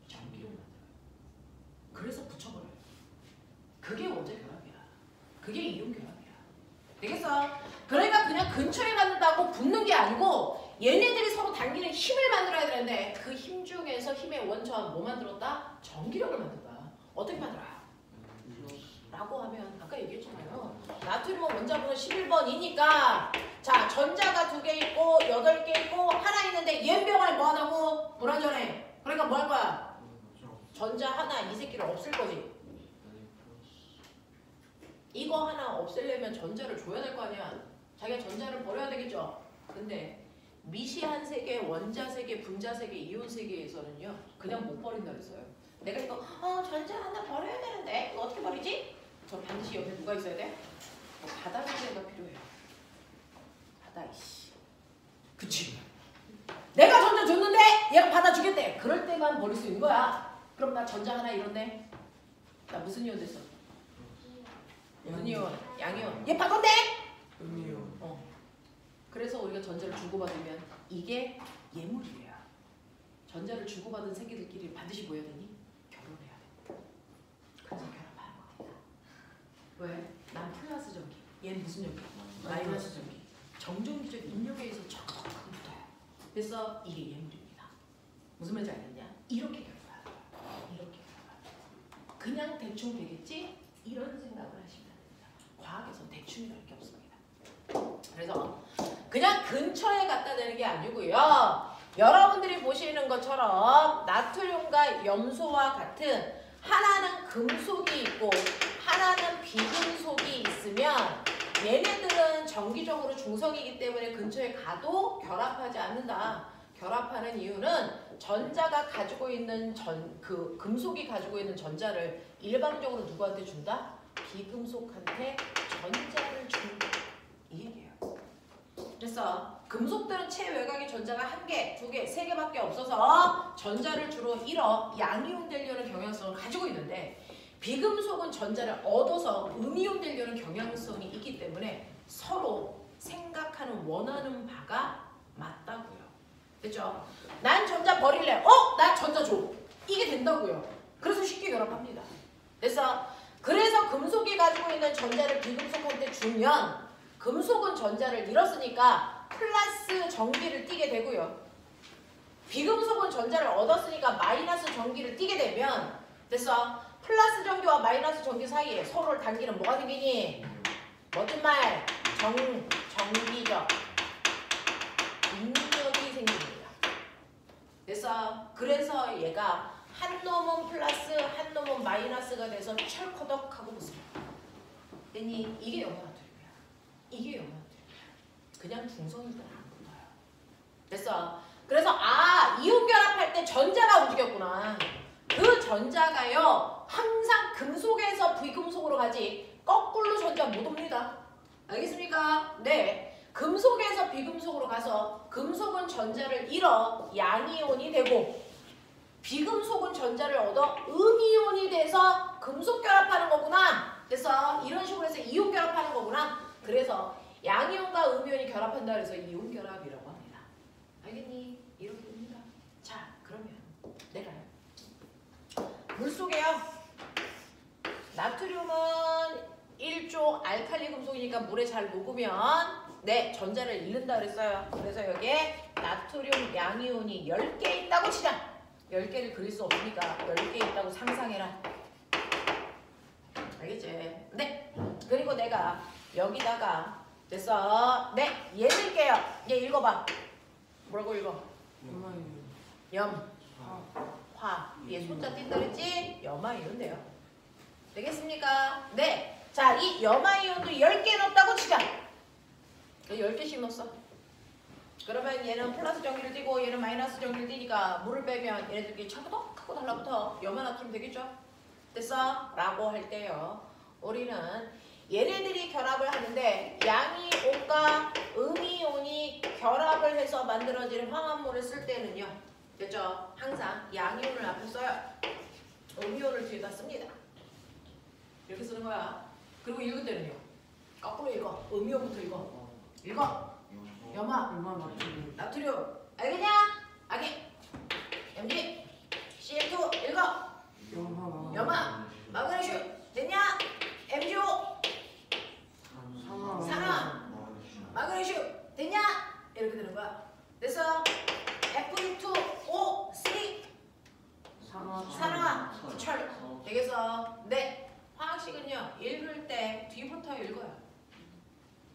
전기력을 만들어요. 그래서 붙여버려요. 그게 원자 결합이야. 그게 이온 결합이야. 되겠어? 그러니까 그냥 근처에 간다고 붙는 게 아니고 얘네들이 서로 당기는 힘을 만들어야 되는데 그 힘 중에서 힘의 원천 뭐 만들었다? 전기력을 만든다. 어떻게 만들어요? 라고 하면 아까 얘기했잖아요. 나트륨은 원자번호 11번이니까 자 전자가 2개 있고 8개 있고 하나 있는데 얘병을 뭐 하다고? 불완전해. 그러니까 뭐 할 거야? 전자 하나 이 새끼를 없앨 거지. 이거 하나 없애려면 전자를 줘야 될 거 아니야. 자기가 전자를 버려야 되겠죠. 근데 미시한 세계, 원자 세계, 분자 세계, 이온 세계에서는요 그냥 못 버린다 그랬어요. 내가 이거 전자 하나 버려야 되는데 이거 어떻게 버리지? 저 반드시 옆에 누가 있어야 돼? 받아주기가 필요해요. 받아 이씨. 그치? 내가 전자 줬는데 얘가 받아주겠대. 그럴 때만 버릴 수 있는 거야. 그럼 나 전자 하나 잃었네. 나 무슨 이온 됐어? 음이온, 양이온. 얘 바꾼대? 음이요. 그래서 우리가 전자를 주고받으면 이게 예물이에요. 전자를 주고받은 새끼들끼리 반드시 뭐 해야 되니? 결혼해야 돼. 그래서 결합하는 겁니다. 왜? 난 플러스 전기. 얘는 무슨 전기? 마이너스 전기. 정전기적 인력에 의해서 척척 붙어요. 그래서 이게 예물입니다. 무슨 말인지 알겠냐? 이렇게 결합해요. 이렇게 결합해요. 그냥 대충 되겠지? 이런 생각을 하시면 됩니다. 과학에서 대충이라는 게 없습니다. 그래서 그냥 근처에 갖다 대는 게 아니고요. 여러분들이 보시는 것처럼 나트륨과 염소와 같은 하나는 금속이 있고 하나는 비금속이 있으면 얘네들은 정기적으로 중성이기 때문에 근처에 가도 결합하지 않는다. 결합하는 이유는 전자가 가지고 있는 그 금속이 가지고 있는 전자를 일방적으로 누구한테 준다? 비금속한테 전자를 준다. 이 얘기예요. 그래서 금속들은 체외곽의 전자가 1개, 2개, 3개밖에 없어서 전자를 주로 잃어 양이온 되려는 경향성을 가지고 있는데 비금속은 전자를 얻어서 음이온 되려는 경향성이 있기 때문에 서로 생각하는 원하는 바가 맞다고요. 됐죠? 난 전자 버릴래. 나 전자 줘. 이게 된다고요. 그래서 쉽게 결합합니다. 그래서 금속이 가지고 있는 전자를 비금속한테 주면 금속은 전자를 잃었으니까 플러스 전기를 띠게 되고요. 비금속은 전자를 얻었으니까 마이너스 전기를 띠게 되면 플러스 전기와 마이너스 전기 사이에 서로를 당기는 뭐가 생기니? 멋진 말 정기적 인력이 생깁니다. 그래서 얘가 한 놈은 플러스 한 놈은 마이너스가 돼서 철커덕하고 붙습니다. 됐니? 이게 염화나트륨이야. 이게 염화나트륨이야. 그냥 중성이들 안 붙어요. 그래서 이온 결합할 때 전자가 움직였구나. 그 전자가요 항상 금속에서 비금속으로 가지 거꾸로 전자 못 옵니다. 알겠습니까? 네. 금속에서 비금속으로 가서 금속은 전자를 잃어 양이온이 되고 비금속은 전자를 얻어 음이온이 돼서 금속 결합하는 거구나. 그래서 이런 식으로 해서 이온 결합하는 거구나. 그래서 양이온과 음이온이 결합한다 그래서 이온 결합이라고 합니다. 알겠니? 이렇게 됩니다. 자, 그러면 내가요. 물속에요. 나트륨은 1조 알칼리 금속이니까 물에 잘 녹으면 전자를 잃는다 그랬어요. 그래서 여기에 나트륨 양이온이 10개 있다고 치자. 10개를 그릴 수 없으니까 10개 있다고 상상해라. 알겠지? 네. 그리고 내가 여기다가 됐어. 네. 얘 쓸게요. 얘 읽어봐. 뭐라고 읽어? 염. 화. 얘 숫자 띈다 그랬지? 염화이온 돼요. 되겠습니까? 네. 자, 이 염화이온도 10개 넣었다고 치자. 10개씩 넣었어. 그러면 얘는 플러스 전기를 띠고 얘는 마이너스 전기를 띠니까 물을 빼면 얘네들끼리 차부덕 하고 달라붙어 염화나트륨 되겠죠? 됐어? 라고 할 때요. 우리는 얘네들이 결합을 하는데 양이온과 음이온이 결합을 해서 만들어지는 화합물을 쓸 때는요. 됐죠? 항상 양이온을 앞에 써요. 음이온을 뒤에다 씁니다. 이렇게 쓰는 거야. 그리고 읽을 때는요. 거꾸로 읽어. 음이온부터 읽어. 읽어. 염화, 얼마 맞추고. 나트륨. 알겠냐? 알게. MG. CF2 읽어. 영화. 염화, 마그네슘. 됐냐? MgO. 산화. 마그네슘. 됐냐? 이렇게 되는 거야. 됐어? Fe2O3. 산화, 철. 되겠어? 네. 화학식은요, 읽을 때 뒤부터 읽어요.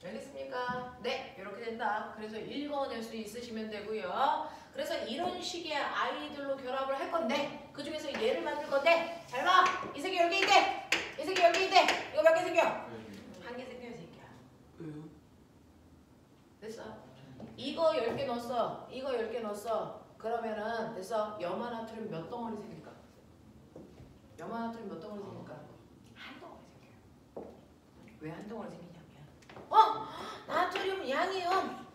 알겠습니까? 네. 이렇게 된다. 그래서 읽어낼 수 있으시면 되고요. 그래서 이런 식의 아이들로 결합을 할 건데, 그 중에서 얘를 만들 건데, 잘 봐! 이 색이 10개 있대! 이 색이 10개 있대! 이거 몇 개 생겨? 한 개 생겨, 이 새끼야. 왜요? 됐어? 이거 10개 넣었어. 이거 10개 넣었어. 그러면은 됐어? 염화나트륨 몇 덩어리 생길까? 염화나트륨 몇 덩어리 생길까? 한 덩어리 생겨요. 왜 한 덩어리 생기냐면 나트륨 양이온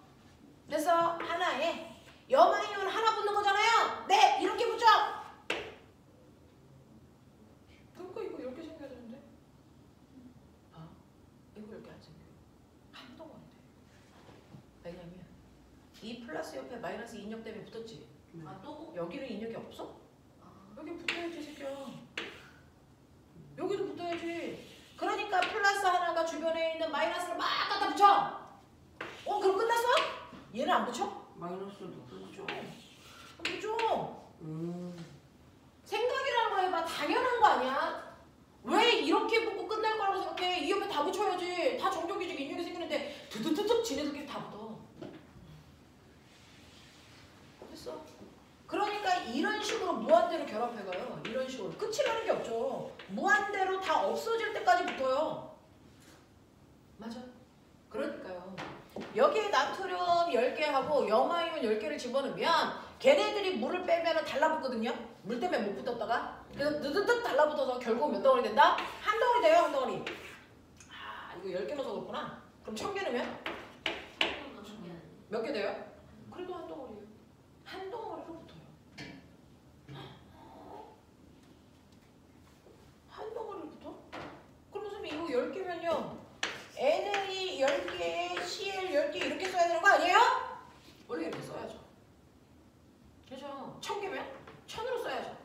됐어? 하나에 염화이온 하나 붙는 거잖아요. 네! 이렇게 붙여! 그러니까 이거 10개 생겨야 되는데 이거 10개 안 생겨요. 한 덩어리 돼. 왜냐면 이 플러스 옆에 마이너스 인력 때문에 붙었지. 네. 또 여기는 인력이 없어? 여기 붙어야지 새끼야. 여기도 붙어야지. 그러니까 플러스 하나가 주변에 있는 마이너스를 막 갖다 붙여. 그럼 끝났어? 얘는 안 붙여? 마이너스도 붙여. 붙여. 음. 생각이라는 거 해봐. 당연한 거 아니야? 왜 이렇게 붙고 끝날 거라고 생각해? 이 옆에 다 붙여야지. 다 정적이지 인력이 생기는데 드드드득 지네들끼리 다 붙어. 됐어? 그러니까 이런 식으로 무한대로 결합해가요. 이런 식으로. 끝이라는 게 없죠. 무한대로 다 없어질 때까지 붙어요. 맞아. 그러니까요. 여기에 나트륨 10개하고 염화이온 10개를 집어넣으면 걔네들이 물을 빼면 달라붙거든요. 물 때문에 못 붙었다가. 그래서 느드득 달라붙어서 결국 몇 덩어리 된다? 한 덩어리 돼요. 한 덩어리. 이거 10개 넣어서 그렇구나. 그럼 1000개 넣으면 몇 개 돼요? 그래도 한 덩어리예요. 한 덩어리로 붙어요. 한 덩어리로 붙어? 그럼 선생님 이거 10개면요. NA 10개, CL 10개 이렇게 써야 되는 거 아니에요? 원래 이렇게 써야죠. 그죠? 1000개면 1000으로 써야죠.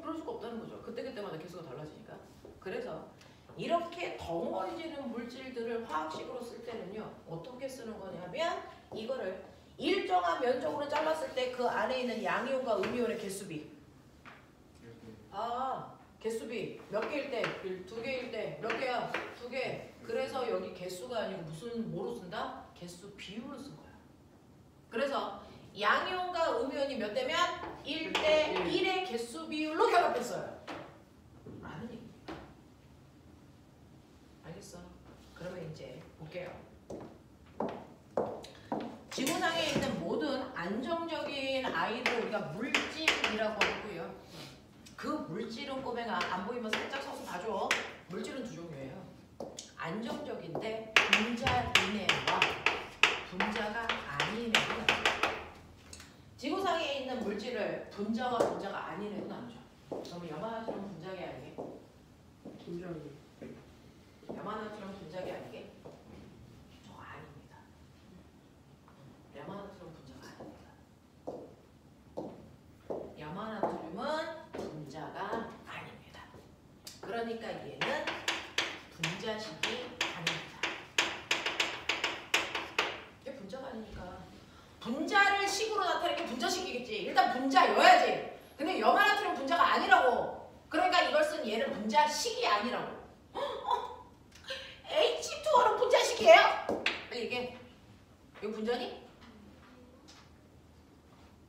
그럴 수가 없다는 거죠. 그때그때마다 개수가 달라지니까. 그래서 이렇게 덩어리지는 물질들을 화학식으로 쓸 때는요. 어떻게 쓰는 거냐면 이거를 일정한 면적으로 잘랐을 때 그 안에 있는 양이온과 음이온의 개수비. 개수비 몇 개일 때? 2개일 때. 몇 개야? 2개. 그래서 여기 개수가 아니고 무슨 뭐로 쓴다? 개수 비율로 쓴 거야. 그래서 양이온과 음이온이 몇 대면? 1대 1의 개수 비율로 결합했어요. 라는 얘기입니다. 알겠어? 그러면 이제 볼게요. 지구상에 있는 모든 안정적인 아이를 우리가 물질이라고 하고요. 그 물질은 꼬맹아 안 보이면 살짝 서서 봐줘. 물질은 두 종류예요. 안정적인데 분자이네와 분자가 아닌 애는 지구상에 있는 물질을 분자와 분자가 아닌 애는 나누죠. 그러면 염화나트륨 분자계 아니게? 분자기. 염화나트륨 분자계 아니게? 저 아닙니다. 염화나트륨 분자가 아닙니다. 염화나트륨은 분자가 아닙니다. 그러니까 얘는 분자식이 아닙니다. 이게 분자가 아니니까 분자를 식으로 나타내는 게 분자식이겠지. 일단 분자여야지. 근데 염화나트륨 분자가 아니라고. 그러니까 이걸 쓴 얘는 분자식이 아니라고. H2O는 분자식이에요? 빨리 얘기해. 이거 분자니?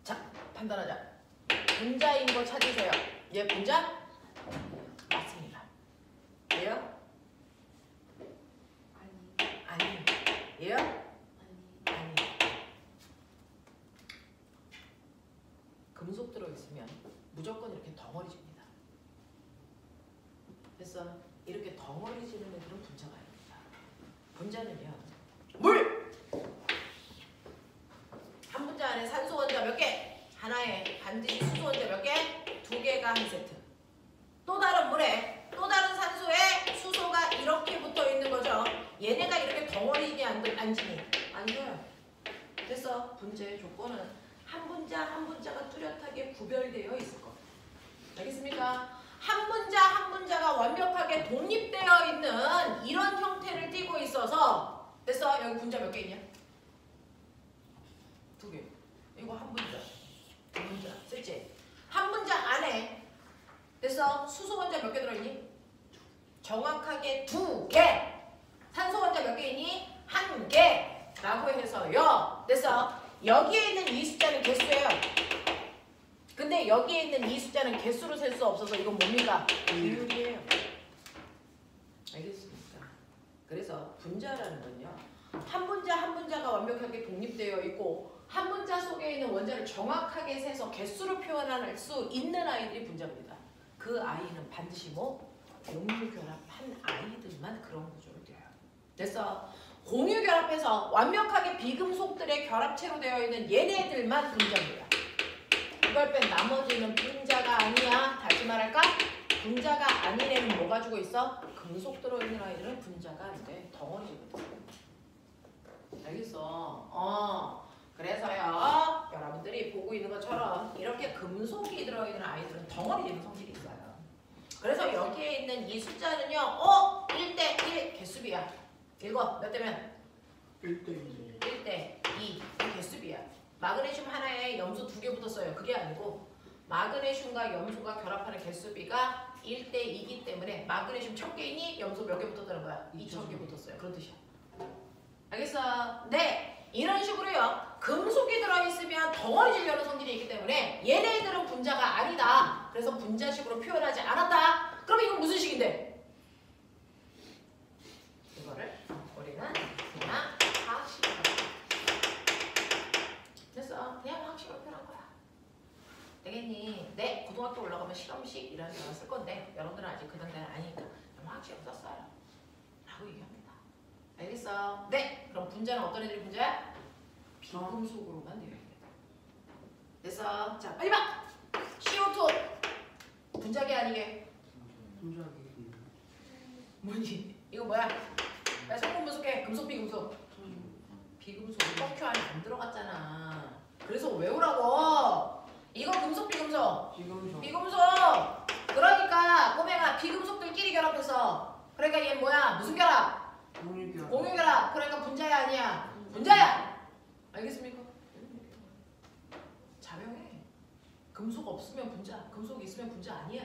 자, 판단하자. 분자인 거 찾으세요. 얘 분자? 맞습니다. 얘요? 아닙니다. 얘요? 아니. 금속 들어있으면 무조건 이렇게 덩어리집니다. 됐어? 이렇게 덩어리지는 애들은 분자가 아닙니다. 분자는요. 물! 한 분자 안에 산소 원자 몇 개? 하나에 반드시 수소 원자 몇 개? 2개가 한 세트. 또 다른 물에 또 다른 산소에 수소가 이렇게 붙어 있는 거죠. 얘네가 이렇게 덩어리니 앉으니? 안 돼요. 그래서 분자의 조건은 한 분자 한 분자가 뚜렷하게 구별되어 있을 것. 알겠습니까? 한 분자 한 분자가 완벽하게 독립되어 있는 이런 형태를 띠고 있어서 됐어? 여기 분자 몇 개 있냐? 2개. 이거 한 분자, 두 분자 쓸지? 한 분자 안에 됐어? 수소 원자 몇 개 들어있니? 정확하게 2개. 산소 원자 몇 개 있니? 1개. 라고 해서요. 됐어? 여기에 있는 이 숫자는 개수예요. 근데 여기에 있는 이 숫자는 개수로 셀 수 없어서 이건 뭡니까? 비율이에요. 알겠습니까? 그래서 분자라는 건요. 한 분자 한 분자가 완벽하게 독립되어 있고 한 분자 속에 있는 원자를 정확하게 세서 개수로 표현할 수 있는 아이들이 분자입니다. 그 아이는 반드시 뭐? 공유결합한 아이들만 그런 구조를 둬요. 됐어? 공유결합해서 완벽하게 비금속들의 결합체로 되어 있는 얘네들만 분자입니다. 이걸 뺀 나머지는 분자가 아니야. 다시 말할까? 분자가 아닌 애는 뭐 가지고 있어? 금속 들어있는 아이들은 분자가 안 돼. 덩어리거든. 알겠어? 그래서요. 여러분들이 보고 있는 것처럼 이렇게 금속이 들어있는 아이들은 덩어리되는 성질이 있어요. 그래서 여기에 있는 이 숫자는요. 1대1 개수비야. 읽어. 몇 대면? 1대2. 1대2 개수비야. 마그네슘 하나에 염소 2개 붙었어요. 그게 아니고 마그네슘과 염소가 결합하는 개수비가 1대2이기 때문에 마그네슘 1000개이니 염소 몇 개 붙었다는 거야? 2000개 붙었어요. 그런 뜻이야. 알겠어? 네. 이런 식으로요. 금속이 들어있으면 덩어리 질려는 성질이 있기 때문에 얘네들은 분자가 아니다. 그래서 분자식으로 표현하지 않았다. 그럼 이건 무슨 식인데? 이거를 우리는 그냥 화학식으로 됐어. 그냥 화학식으로 표현한 거야. 되겠니? 네. 고등학교 올라가면 실험식이라는 단어 쓸 건데 여러분들은 아직 그 단계는 아니니까 그냥 화학식으로 썼어요. 라고 얘기합니다. 알겠어? 네. 그럼 분자는 어떤 애들이 분자야? 비금속으로만 되어 있는 거야. 됐어? 자, 빨리 봐! CO2 분자계 아니게? 분자기. 뭐니? 이거 뭐야? 빨리 성분 분석해. 금속 비금속. 비금속이 뻑큐 안에 안 들어갔잖아. 그래서 외우라고. 이거 금속 비금속. 비금속. 비금속. 그러니까 꼬맹아 비금속들끼리 결합해서. 그러니까 얘 뭐야? 무슨 결합? 공유결합. 공유결합. 그러니까 분자야 아니야? 분자야. 알겠습니까? 자명해. 금속 없으면 분자, 금속 있으면 분자 아니야.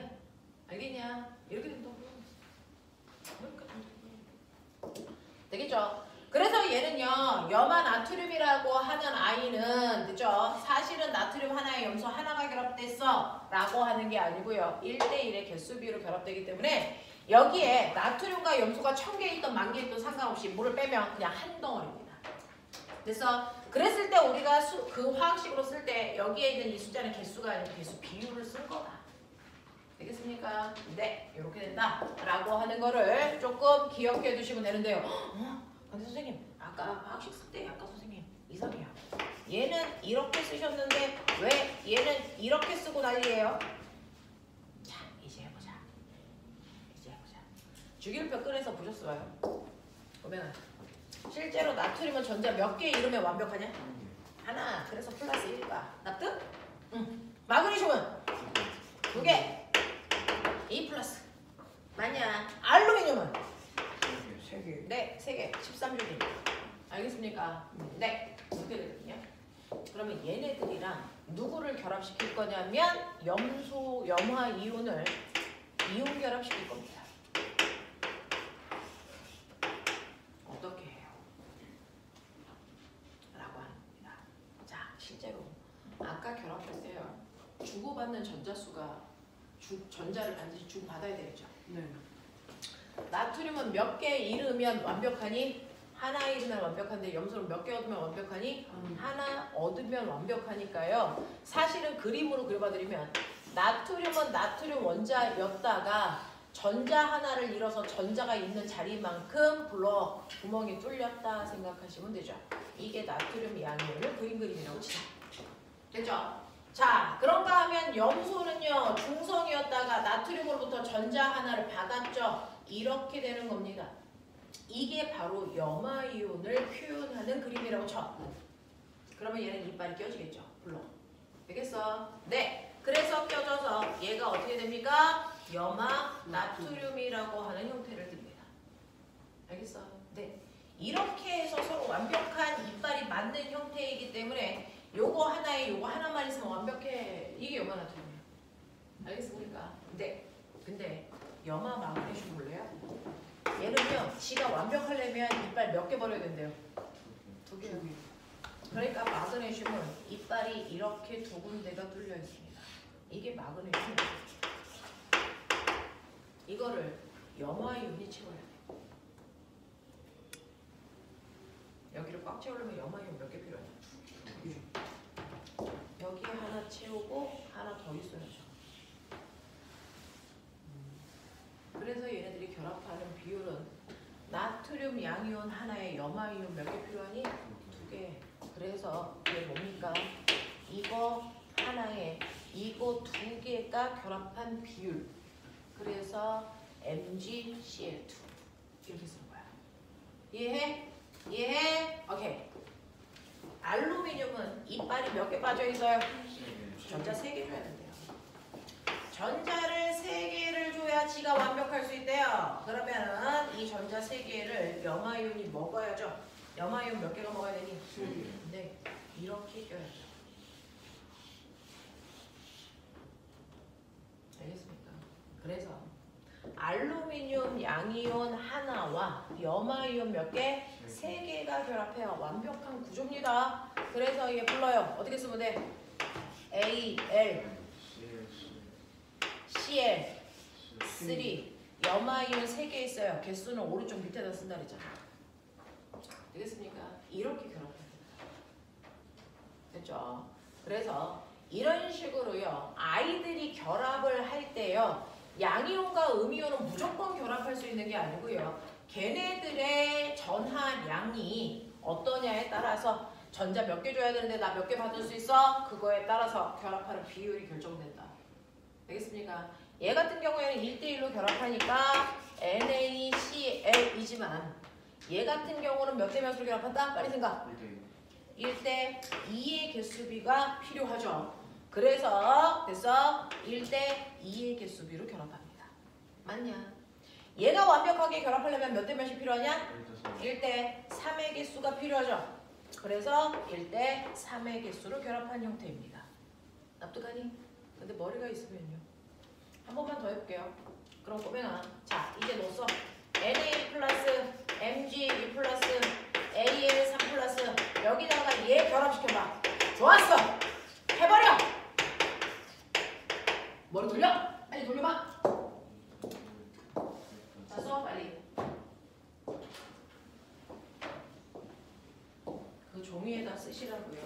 알겠냐? 이렇게 된다고. 되겠죠? 그래서 얘는요, 염화 나트륨이라고 하는 아이는, 그죠? 사실은 나트륨 하나에 염소 하나가 결합됐어 라고 하는 게 아니고요. 1대1의 개수비로 결합되기 때문에 여기에 나트륨과 염소가 1000개 있던 10,000개 있던 상관없이 물을 빼면 그냥 한 덩어리입니다. 그래서 그랬을 때 우리가 그 화학식으로 쓸 때 여기에 있는 이 숫자는 개수가 아니고 개수 비율을 쓴 거다. 되겠습니까? 네, 이렇게 된다 라고 하는 거를 조금 기억해 두시면 되는데요. 근데 선생님 아까 화학식 쓸 때 아까 선생님 이상해요. 얘는 이렇게 쓰셨는데 왜 얘는 이렇게 쓰고 난리예요? 자, 이제 해보자. 주기율표 꺼내서 보셨어요? 보면 실제로 나트륨은 전자 몇 개 이루면 완벽하냐? 하나. 그래서 플러스 1가. 납득? 응. 마그네슘은 2개. 2 플러스. 맞냐? 알루미늄은 3개. 네, 3개. 13주기. 알겠습니까? 네. 이렇게 되거든요. 그러면 얘네들이랑 누구를 결합시킬 거냐면 염소, 염화 이온을 이온 결합시킬 겁니다. 어떻게 해요? 라고 합니다. 자, 실제로 아까 결합했어요. 주고받는 전자수가 전자를 반드시 주고받아야 되겠죠. 네. 나트륨은 몇 개 잃으면 완벽하니? 하나 잃으면 완벽한데 염소는 몇 개 얻으면 완벽하니? 하나 얻으면 완벽하니까요. 사실은 그림으로 그려봐드리면 나트륨은 나트륨 원자였다가 전자 하나를 잃어서 전자가 있는 자리만큼 블럭 구멍이 뚫렸다 생각하시면 되죠. 이게 나트륨 양이온을 그린 그림이라고 치죠. 됐죠? 자, 그런가 하면 염소는요 중성이었다가 나트륨으로부터 전자 하나를 받았죠. 이렇게 되는 겁니다. 이게 바로 염화이온을 표현하는 그림이라고 쳐. 그러면 얘는 이빨이 껴지겠죠. 블록. 되겠어? 네. 그래서 껴져서 얘가 어떻게 됩니까? 염화 나트륨이라고 하는 형태를 띱니다. 알겠어? 네. 이렇게 해서 서로 완벽한 이빨이 맞는 형태이기 때문에 요거 하나에 요거 하나만 있으면 완벽해. 이게 염화 나트륨이에요. 알겠습니까? 네. 근데 염화 마그네슘 볼래요? 얘는요, 지가 완벽하려면 이빨 몇 개 버려야 된대요? 2개. 그러니까 마그네슘은 이빨이 이렇게 2군데가 뚫려 있습니다. 이게 마그네슘. 이거를 염화이온이 채워야 돼. 여기를 꽉 채우려면 염화이온 몇 개 필요하냐? 2개. 여기에 하나 채우고 하나 더 있어야죠. 그래서 얘네들이 결합하는 비율은 나트륨 양이온 하나에 염화이온 몇 개 필요하니? 2개. 그래서 이게 뭡니까? 이거 하나에 이거 2개가 결합한 비율. 그래서 MgCl2 이렇게 쓰는 거야. 이해해? 이해해? 오케이. 알루미늄은 이빨이 몇 개 빠져 있어요? 전자 3개 줘야 된대요. 전자를 3개를 줘야 지가 완벽할 수 있대요. 그러면은 이 전자 3개를 염화이온이 먹어야죠. 염화이온 몇 개가 먹어야 되니? 2개. 네, 이렇게 껴야죠. 알겠습니까? 그래서 알루미늄 양이온 하나와 염화이온 몇 개? 3개가 결합해요. 완벽한 구조입니다. 그래서 얘 불러요. 어떻게 쓰면 돼? AL CL3 염화이온 3개 있어요. 개수는 오른쪽 밑에다 쓴다 그랬잖아. 되겠습니까? 이렇게 결합해야 됩니다. 됐죠? 그래서 이런 식으로요. 아이들이 결합을 할 때요. 양이온과 음이온은 무조건 결합할 수 있는 게 아니고요. 걔네들의 전하량이 어떠냐에 따라서 전자 몇 개 줘야 되는데 나 몇 개 받을 수 있어? 그거에 따라서 결합하는 비율이 결정된다. 되겠습니까? 얘 같은 경우에는 1대1로 결합하니까 NaCl이지만 얘 같은 경우는 몇 대 몇으로 결합한다? 빨리 생각. 1대 2의 개수비가 필요하죠. 그래서 됐어? 1대 2의 개수비로 결합합니다. 맞냐? 얘가 완벽하게 결합하려면 몇 대 몇이 필요하냐? 1대 3의 개수가 필요하죠. 그래서 1대 3의 개수로 결합한 형태입니다. 납득하니? 근데 머리가 있으면요. 한 번만 더 해볼게요. 그럼 꼬맹아. 자, 이제 넣었어. Na 플러스 Mg2 플러스 Al3 플러스 여기다가 얘 결합시켜봐. 좋았어. 해버려. 머리 돌려. 빨리 돌려봐. 자, 써 빨리. 그 종이에다 쓰시라고요.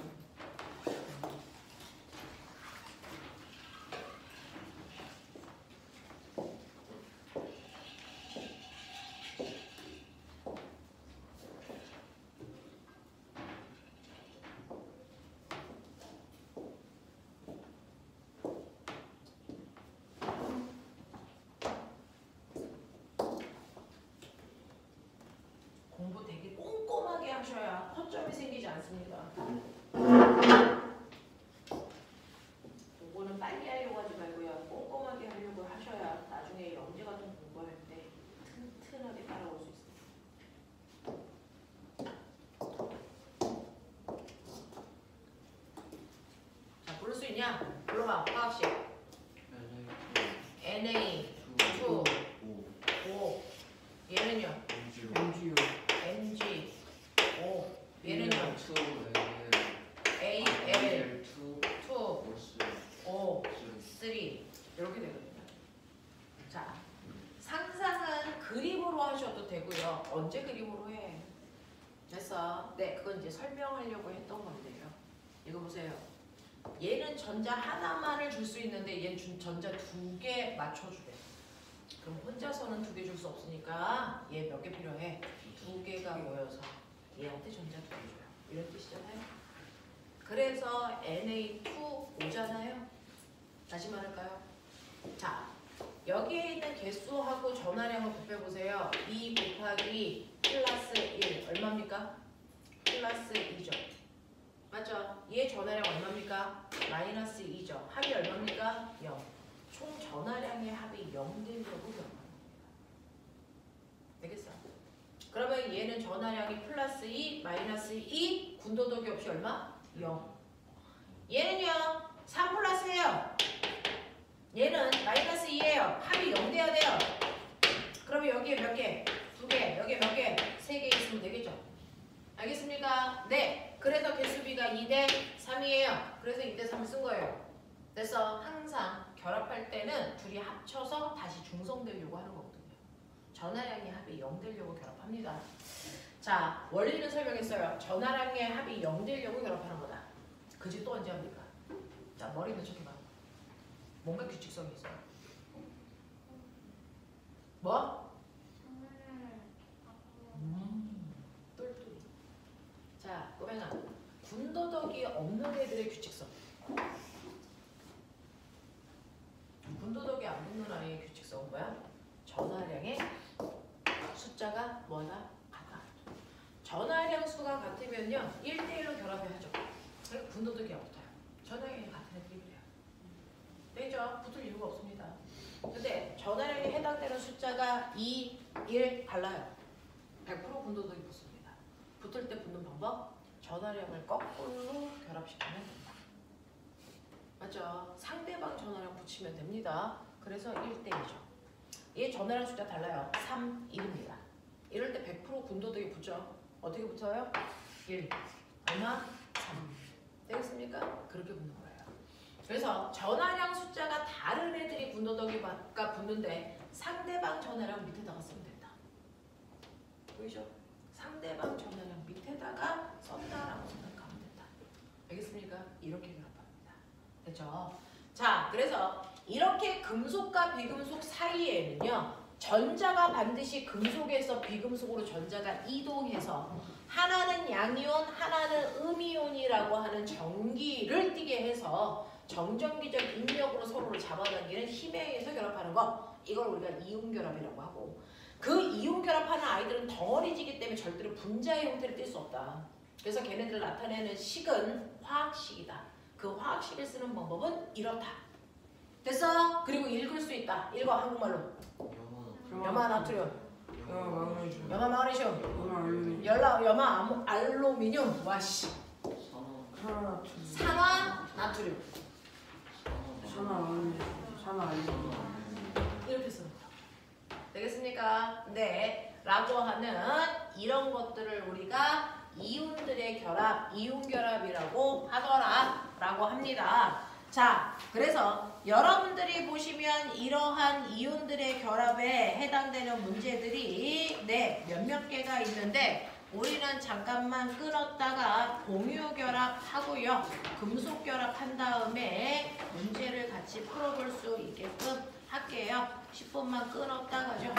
공부 되게 꼼꼼하게 하셔야 허점이 생기지 않습니다. 공부는 빨리 하려고 하지 말고요. 꼼꼼하게 하려고 하셔야 나중에 영재 같은 공부할 때 튼튼하게 따라올 수 있습니다. 자, 부를 수 있냐? 불러봐. 화학식. Na2 5 얘는요? MGO Mg5 얘는요? AL 2 5 3 이렇게 되거든요. 자, 상상은 그림으로 하셔도 되고요. 언제 그림으로 해? 됐어? 네, 그건 이제 설명하려고 했던 건데요. 이거 보세요. 얘는 전자 하나만을 줄 수 있는데 얘는 전자 2개 맞춰주래. 그럼 혼자서는 2개 줄 수 없으니까 얘 몇 개 필요해? 2개가 모여서 얘한테 전자 2개 줘요. 이런 뜻이잖아요. 그래서 Na2 오잖아요. 다시 말할까요? 자, 여기에 있는 개수하고 전화량을 곱해보세요. 2 곱하기 플러스 1 얼마입니까? 플러스 2죠. 맞죠? 얘 전화량 얼마입니까? 마이너스 2죠. 합이 얼마입니까? 0. 총 전화량의 합이 0 되려고 결합합니다. 되겠어? 그러면 얘는 전화량이 플러스 2, 마이너스 2, 군도덕이 없이 얼마? 0. 얘는요, 3 플러스예요. 얘는 마이너스 2예요. 합이 0 돼야 돼요. 그러면 여기에 몇 개? 2개. 여기에 몇 개? 3개 있으면 되겠죠? 알겠습니까? 네. 그래서 개수비가 2대 3이에요. 그래서 2대 3을 쓴 거예요. 그래서 항상 결합할 때는 둘이 합쳐서 다시 중성되려고 하는 거거든요. 전화량의 합이 0 되려고 결합합니다. 자, 원리는 설명했어요. 전화량의 합이 0 되려고 결합하는 거다. 그지 또 언제 합니까? 자, 머리 넣쳐봐. 뭔가 규칙성이 있어요. 뭐? 똘똘이. 자, 꼬맹아. 군도덕이 없는 애들의 규칙성. 군도덕이 안 붙는 아이의 규칙성은 뭐야? 전화량의 숫자가 뭐다? 같아. 전화량 수가 같으면요 1대1로 결합해야죠. 그러니까 군도덕이 안 붙어요. 전화량이 같은 애들이 그래요. 되죠? 붙을 이유가 없습니다. 근데 전화량에 해당되는 숫자가 2, 1 달라요. 100% 군도덕이 붙습니다. 붙을 때 붙는 방법? 전화량을 거꾸로 결합시키면 됩니다. 맞죠? 상대방 전화량 붙이면 됩니다. 그래서 1대2죠. 얘 전화량 숫자 달라요. 3, 1입니다. 이럴 때 100% 군도덕이 붙죠. 어떻게 붙어요? 1, 얼마? 3. 되겠습니까? 그렇게 붙는 거예요. 그래서 전화량 숫자가 다른 애들이 군도덕이가 붙는데 상대방 전화량 밑에다가 쓰면 된다. 보이죠? 상대방 전화량 밑에다가 썼다라고 생각하면 된다. 알겠습니까? 이렇게 결합합니다. 됐죠? 자, 그래서 이렇게 금속과 비금속 사이에는요 전자가 반드시 금속에서 비금속으로 전자가 이동해서 하나는 양이온, 하나는 음이온이라고 하는 전기를 띠게 해서 정전기적 인력으로 서로를 잡아당기는 힘에 의해서 결합하는 거, 이걸 우리가 이온결합이라고 하고, 그 이온결합하는 아이들은 덩어리지기 때문에 절대로 분자의 형태를 띌 수 없다. 그래서 걔네들을 나타내는 식은 화학식이다. 그 화학식을 쓰는 방법은 이렇다. 됐어? 그리고 읽을 수 있다. 읽어 한국말로. 염화 나트륨, 염화 마그네슘, 염화 알루미늄, 와씨, 산화 나트륨, 산화 알루미늄. 이렇게 씁니다. 되겠습니까? 네. 라고 하는 이런 것들을 우리가 이온들의 결합, 이온결합이라고 하더라 라고 합니다. 자, 그래서 여러분들이 보시면 이러한 이온들의 결합에 해당되는 문제들이 몇몇 개가 있는데 우리는 잠깐만 끊었다가 공유결합 하고요. 금속결합 한 다음에 문제를 같이 풀어볼 수 있게끔 할게요. 10분만 끊었다가죠.